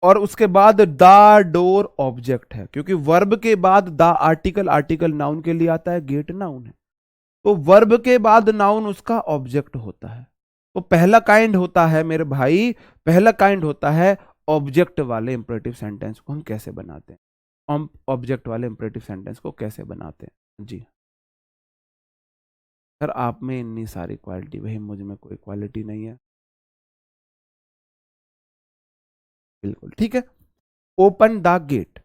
और उसके बाद द डोर ऑब्जेक्ट है, क्योंकि वर्ब के बाद द आर्टिकल, आर्टिकल नाउन के लिए आता है, गेट नाउन है, तो वर्ब के बाद नाउन उसका ऑब्जेक्ट होता है। तो पहला काइंड होता है मेरे भाई, पहला काइंड होता है ऑब्जेक्ट वाले इंपरेटिव सेंटेंस को हम कैसे बनाते हैं, ऑब्जेक्ट वाले इंपरेटिव सेंटेंस को कैसे बनाते हैं जी। सर आप में इतनी सारी क्वालिटी, भाई मुझ में कोई क्वालिटी नहीं है। बिल्कुल ठीक है। ओपन द गेट,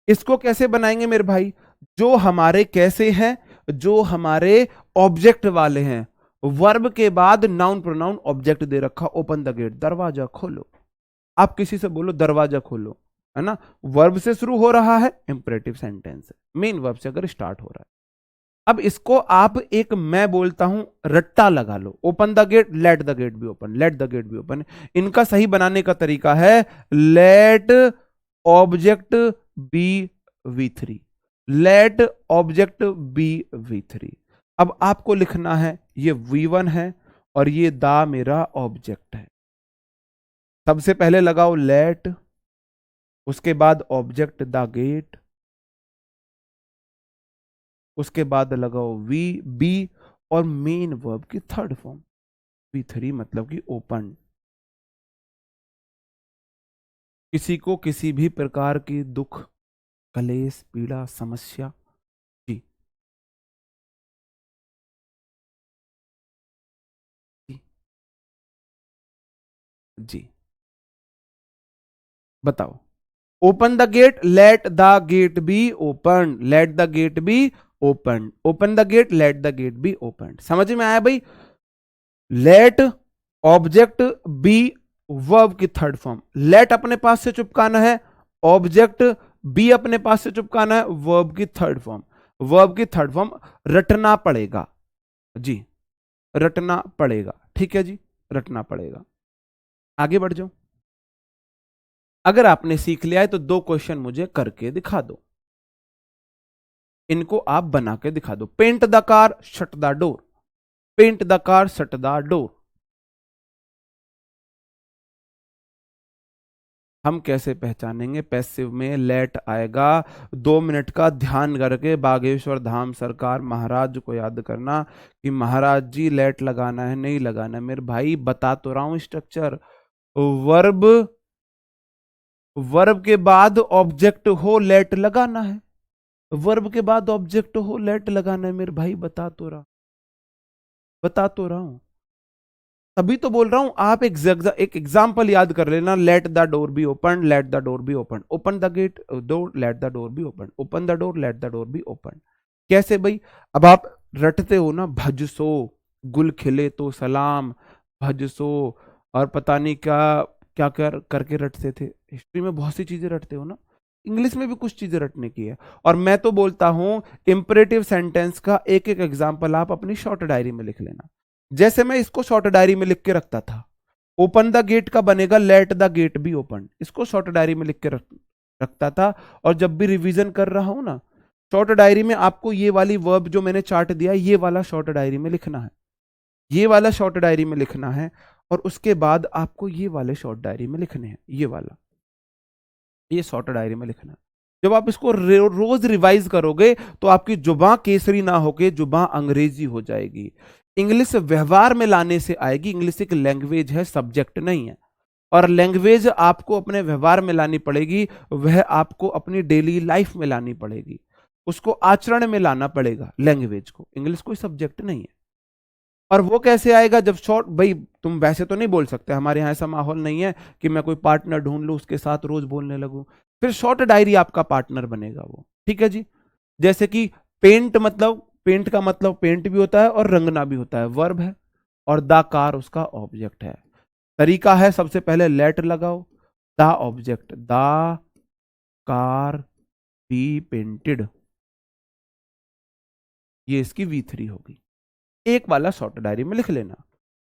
इसको कैसे बनाएंगे मेरे भाई, जो हमारे कैसे हैं, जो हमारे ऑब्जेक्ट वाले हैं, वर्ब के बाद नाउन प्रोनाउन ऑब्जेक्ट दे रखा, ओपन द गेट, दरवाजा खोलो। आप किसी से बोलो दरवाजा खोलो, है ना, वर्ब से शुरू हो रहा है, इंपरेटिव सेंटेंस है, मेन वर्ब से अगर स्टार्ट हो रहा है। अब इसको आप एक, मैं बोलता हूं रट्टा लगा लो, open the gate, let the gate be open, let the gate be open. इनका सही बनाने का तरीका है let object be V3, let object be V3। अब आपको लिखना है, ये V1 है और ये दा मेरा ऑब्जेक्ट है। सबसे पहले लगाओ लेट, उसके बाद ऑब्जेक्ट द गेट, उसके बाद लगाओ वी बी और मेन वर्ब की थर्ड फॉर्म V3, मतलब कि ओपन। किसी को किसी भी प्रकार की दुख, कलेश, पीड़ा, समस्या जी जी जी बताओ। Open the gate, let the gate be open, let the gate be open, open the gate, let the gate be open. समझ में आया भाई? लेट ऑब्जेक्ट बी वर्ब की थर्ड फॉर्म, लेट अपने पास से चिपकाना है, ऑब्जेक्ट बी अपने पास से चिपकाना है, वर्ब की थर्ड फॉर्म, वर्ब की थर्ड फॉर्म रटना पड़ेगा जी, रटना पड़ेगा, ठीक है जी, रटना पड़ेगा। आगे बढ़ जाओ। अगर आपने सीख लिया है तो दो क्वेश्चन मुझे करके दिखा दो, इनको आप बना के दिखा दो। Paint the car, shut the door, paint the car, shut the door. हम कैसे पहचानेंगे? पैसिव में लेट आएगा, 2 मिनट का ध्यान करके बागेश्वर धाम सरकार महाराज को याद करना कि महाराज जी लेट लगाना है नहीं लगाना है। मेरे भाई बता तो रहा हूं स्ट्रक्चर, वर्ब, वर्ब के बाद ऑब्जेक्ट हो लेट लगाना है, वर्ब के बाद ऑब्जेक्ट हो लेट लगाना है। मेरे भाई बता तो रहा हूं, तभी तो बोल रहा हूं। आप एक एग्जाम्पल याद कर लेना, let the door be open, let the door be open, open the gate door, let the door be open, open the door, let the door be open. कैसे भाई? अब आप रटते हो ना, भजसो, गुल खिले तो सलाम, भजसो, और पता नहीं क्या क्या कर करके रटते थे। हिस्ट्री में बहुत सी चीजें रटते हो ना, इंग्लिश में भी कुछ चीजें रटने की है। और मैं तो बोलता हूं इंपरेटिव सेंटेंस का एक एक एग्जाम्पल आप अपनी शॉर्ट डायरी में लिख लेना। जैसे मैं इसको शॉर्ट डायरी में लिख के रखता था, ओपन द गेट का बनेगा let the gate be open, इसको शॉर्ट डायरी में लिख के रखता था। और जब भी रिवीजन कर रहा हूं ना, शॉर्ट डायरी में आपको ये वाली वर्ब जो मैंने चार्ट दिया, ये वाला शॉर्ट डायरी में लिखना है, ये वाला शॉर्ट डायरी में लिखना है। और उसके बाद आपको ये वाले शॉर्ट डायरी में लिखने हैं, ये वाला, ये शॉर्ट डायरी में लिखना है। जब आप इसको रोज रिवाइज करोगे तो आपकी जुबान केसरी ना होके जुबान अंग्रेजी हो जाएगी। इंग्लिश व्यवहार में लाने से आएगी। इंग्लिश एक लैंग्वेज है, सब्जेक्ट नहीं है। और लैंग्वेज आपको अपने व्यवहार में लानी पड़ेगी, वह आपको अपनी डेली लाइफ में लानी पड़ेगी, उसको आचरण में लाना पड़ेगा लैंग्वेज को। इंग्लिश कोई सब्जेक्ट नहीं है। और वो कैसे आएगा? जब शॉर्ट, भाई तुम वैसे तो नहीं बोल सकते, हमारे यहाँ ऐसा माहौल नहीं है कि मैं कोई पार्टनर ढूंढ लूं उसके साथ रोज बोलने लगूं, फिर शॉर्ट डायरी आपका पार्टनर बनेगा वो, ठीक है जी। जैसे कि पेंट, मतलब पेंट का मतलब पेंट भी होता है और रंगना भी होता है, वर्ब है, और द कार उसका ऑब्जेक्ट है। तरीका है, सबसे पहले लेट लगाओ, the object, the car be painted, ये इसकी V3 होगी। एक वाला शॉर्ट डायरी में लिख लेना,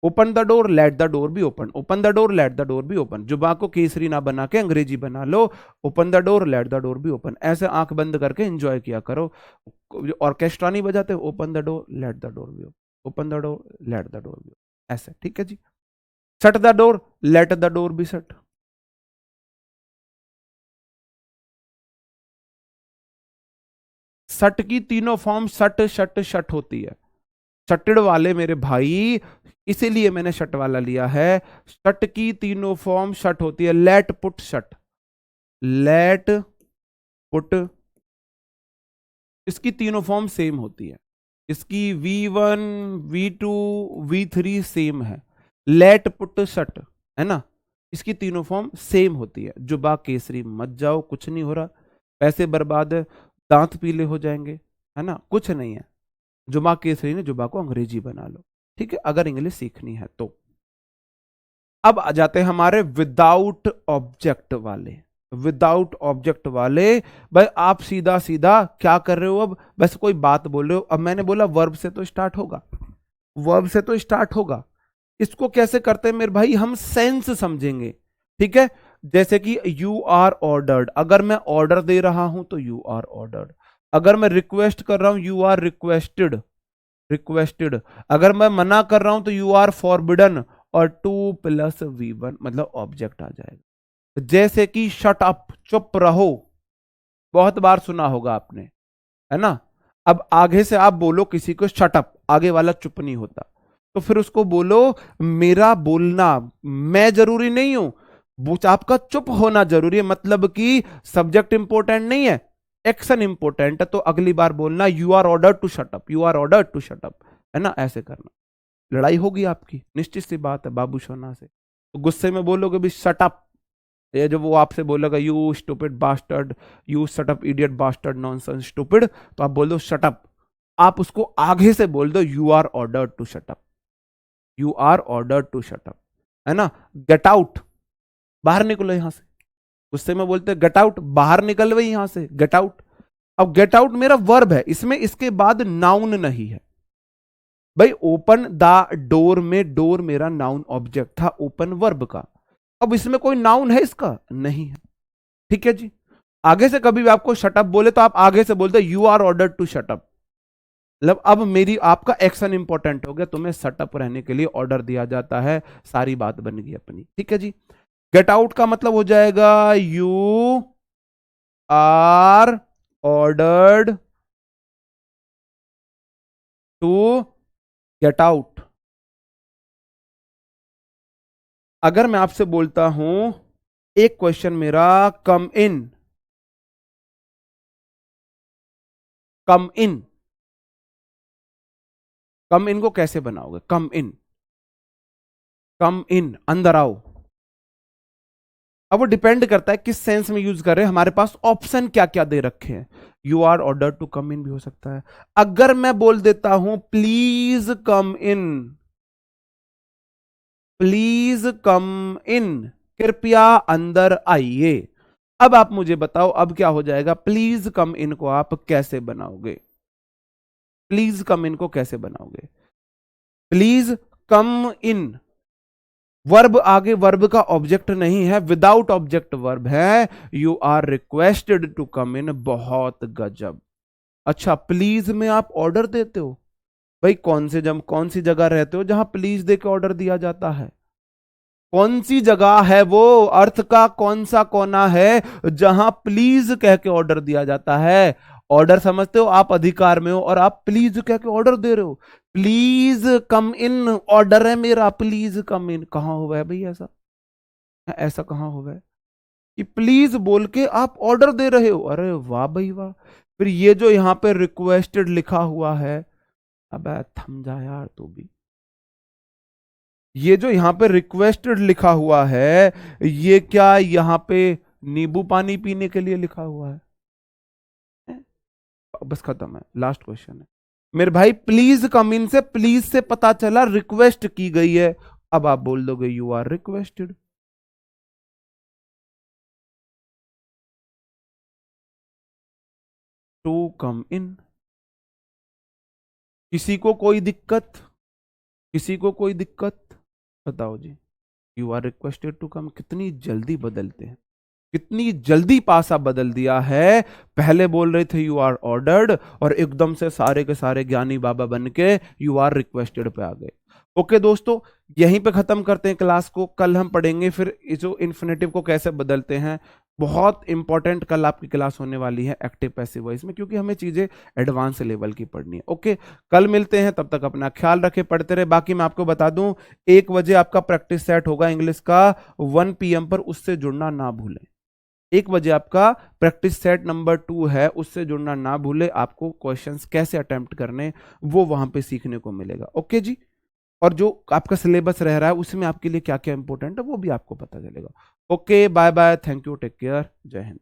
open the door, let the door be open, open the door, let the door be open. जुबान को केसरी ना बना के अंग्रेजी बना लो, open the door, let the door be open. ऐसे आंख बंद करके एंजॉय किया करो। ऑर्केस्ट्रा नहीं बजाते, open the door, let the door be open the door, let the door be, ऐसे, ठीक है जी। Shut the door, let the door be shut. Shut की तीनों फॉर्म शट शट शट होती है। शटेड वाले मेरे भाई, इसीलिए मैंने शट वाला लिया है। शट की तीनों फॉर्म शट होती है, late put shut, late put, इसकी तीनों फॉर्म सेम होती है। इसकी V1 V2 V3 सेम है, लेट पुट शट, है ना। इसकी तीनों फॉर्म सेम होती है। जुबा केसरी मत जाओ, कुछ नहीं हो रहा, पैसे बर्बाद है, दांत पीले हो जाएंगे, है ना, कुछ नहीं है। जुबा केसरी ने जुबा को अंग्रेजी बना लो, ठीक है, अगर इंग्लिश सीखनी है तो। अब आ जाते हैं हमारे विदाउट ऑब्जेक्ट वाले। विदाउट ऑब्जेक्ट वाले, भाई आप सीधा सीधा क्या कर रहे हो, अब बस कोई बात बोल रहे हो। अब मैंने बोला वर्ब से तो स्टार्ट होगा, वर्ब से तो स्टार्ट होगा। इसको कैसे करते हैं मेरे भाई, हम सेंस समझेंगे, ठीक है। जैसे कि यू आर ऑर्डर्ड, अगर मैं ऑर्डर दे रहा हूं तो यू आर ऑर्डर्ड। अगर मैं रिक्वेस्ट कर रहा हूं यू आर रिक्वेस्टेड, रिक्वेस्टेड। अगर मैं मना कर रहा हूं तो यू आर फॉरबिडन, और 2 + V1 मतलब ऑब्जेक्ट आ जाएगा। जैसे कि शट अप, चुप रहो, बहुत बार सुना होगा आपने, है ना। अब आगे से आप बोलो किसी को शट अप, आगे वाला चुप नहीं होता, तो फिर उसको बोलो मेरा बोलना, मैं जरूरी नहीं हूं, आपका चुप होना जरूरी है। मतलब कि सब्जेक्ट इंपॉर्टेंट नहीं है, एक्शन इंपॉर्टेंट है। तो अगली बार बोलना you are order to shut up, you are order to shut up, है ना, ऐसे करना। लड़ाई होगी आपकी, निश्चित सी बात है बाबू सोना से। तो गुस्से में बोलोगे भी शट अप, ये जो वो आपसे बोलेगा you stupid bastard, you shut up idiot bastard nonsense stupid, तो आप बोल दो शट अप। आप उसको आगे से बोल दो you are order to shut up, you are order to shut up, है ना। गेट आउट, बाहर निकलो यहां से। गुस्से में बोलते गेट आउट, बाहर निकल भाई यहां से, गेट आउट। अब गेट आउट मेरा वर्ब है, इसमें इसके बाद नाउन नहीं है भाई। ओपन द डोर में डोर मेरा नाउन ऑब्जेक्ट था, ओपन वर्ब का। अब इसमें कोई नाउन है इसका, नहीं है, ठीक है जी। आगे से कभी भी आपको शटअप बोले तो आप आगे से बोलते you are order to shut up, मतलब अब मेरी आपका एक्शन इंपॉर्टेंट हो गया, तुम्हें शटअप रहने के लिए ऑर्डर दिया जाता है, सारी बात बन गई अपनी, ठीक है जी। गेट आउट का मतलब हो जाएगा you are ordered to get out. अगर मैं आपसे बोलता हूं एक क्वेश्चन मेरा, कम इन, कम इन, कम इन को कैसे बनाओगे, कम इन, कम इन अंदर आओ। अब वो डिपेंड करता है किस सेंस में यूज कर रहे हैं, हमारे पास ऑप्शन क्या क्या दे रखे हैं। You are order to come in भी हो सकता है। अगर मैं बोल देता हूं please come in, please come इन, कृपया अंदर आइए। अब आप मुझे बताओ अब क्या हो जाएगा, प्लीज कम इन को आप कैसे बनाओगे, प्लीज कम इन को कैसे बनाओगे। प्लीज कम इन, वर्ब आगे वर्ब का ऑब्जेक्ट नहीं है, विदाउट ऑब्जेक्ट वर्ब है। You are requested to come in, बहुत गजब। अच्छा प्लीज में आप ऑर्डर देते हो भाई, कौन सी जगह रहते हो जहां प्लीज दे के ऑर्डर दिया जाता है, कौन सी जगह है वो, अर्थ का कौन सा कोना है जहां प्लीज कह के ऑर्डर दिया जाता है। ऑर्डर समझते हो आप, अधिकार में हो और आप प्लीज कह के ऑर्डर दे रहे हो, प्लीज कम इन, ऑर्डर है मेरा प्लीज कम इन। कहां हुआ है भाई ऐसा, ऐसा कहां हुआ है कि प्लीज बोल के आप ऑर्डर दे रहे हो। अरे वाह भाई वाह। फिर ये जो यहां पे रिक्वेस्टेड लिखा हुआ है, अब थम जा यार तू भी, ये जो यहां पे रिक्वेस्टेड लिखा हुआ है, ये क्या यहां पे नींबू पानी पीने के लिए लिखा हुआ है? बस खत्म है, लास्ट क्वेश्चन है मेरे भाई। प्लीज कम इन से, प्लीज से पता चला रिक्वेस्ट की गई है, अब आप बोल दोगे you are requested. To come in, किसी को कोई दिक्कत, किसी को कोई दिक्कत, बताओ जी। You are requested to come, कितनी जल्दी बदलते हैं, कितनी जल्दी पासा बदल दिया है। पहले बोल रहे थे यू आर ऑर्डर्ड, और एकदम से सारे के सारे ज्ञानी बाबा बन के यू आर रिक्वेस्टेड पे आ गए। ओके दोस्तों, यहीं पे खत्म करते हैं क्लास को। कल हम पढ़ेंगे फिर जो इन्फिनेटिव को कैसे बदलते हैं, बहुत इंपॉर्टेंट कल आपकी क्लास होने वाली है एक्टिव पैसिव वॉइस में, क्योंकि हमें चीजें एडवांस लेवल की पढ़नी है। ओके, कल मिलते हैं, तब तक अपना ख्याल रखें, पढ़ते रहे। बाकी मैं आपको बता दूं 1 बजे आपका प्रैक्टिस सेट होगा इंग्लिश का 1 PM पर, उससे जुड़ना ना भूलें। 1 बजे आपका प्रैक्टिस सेट नंबर 2 है, उससे जुड़ना ना भूले। आपको क्वेश्चंस कैसे अटेम्प्ट करने वो वहां पे सीखने को मिलेगा। ओके जी, और जो आपका सिलेबस रह रहा है उसमें आपके लिए क्या क्या इंपॉर्टेंट है वो भी आपको पता चलेगा। Okay, bye bye, thank you, take care, जय हिंद।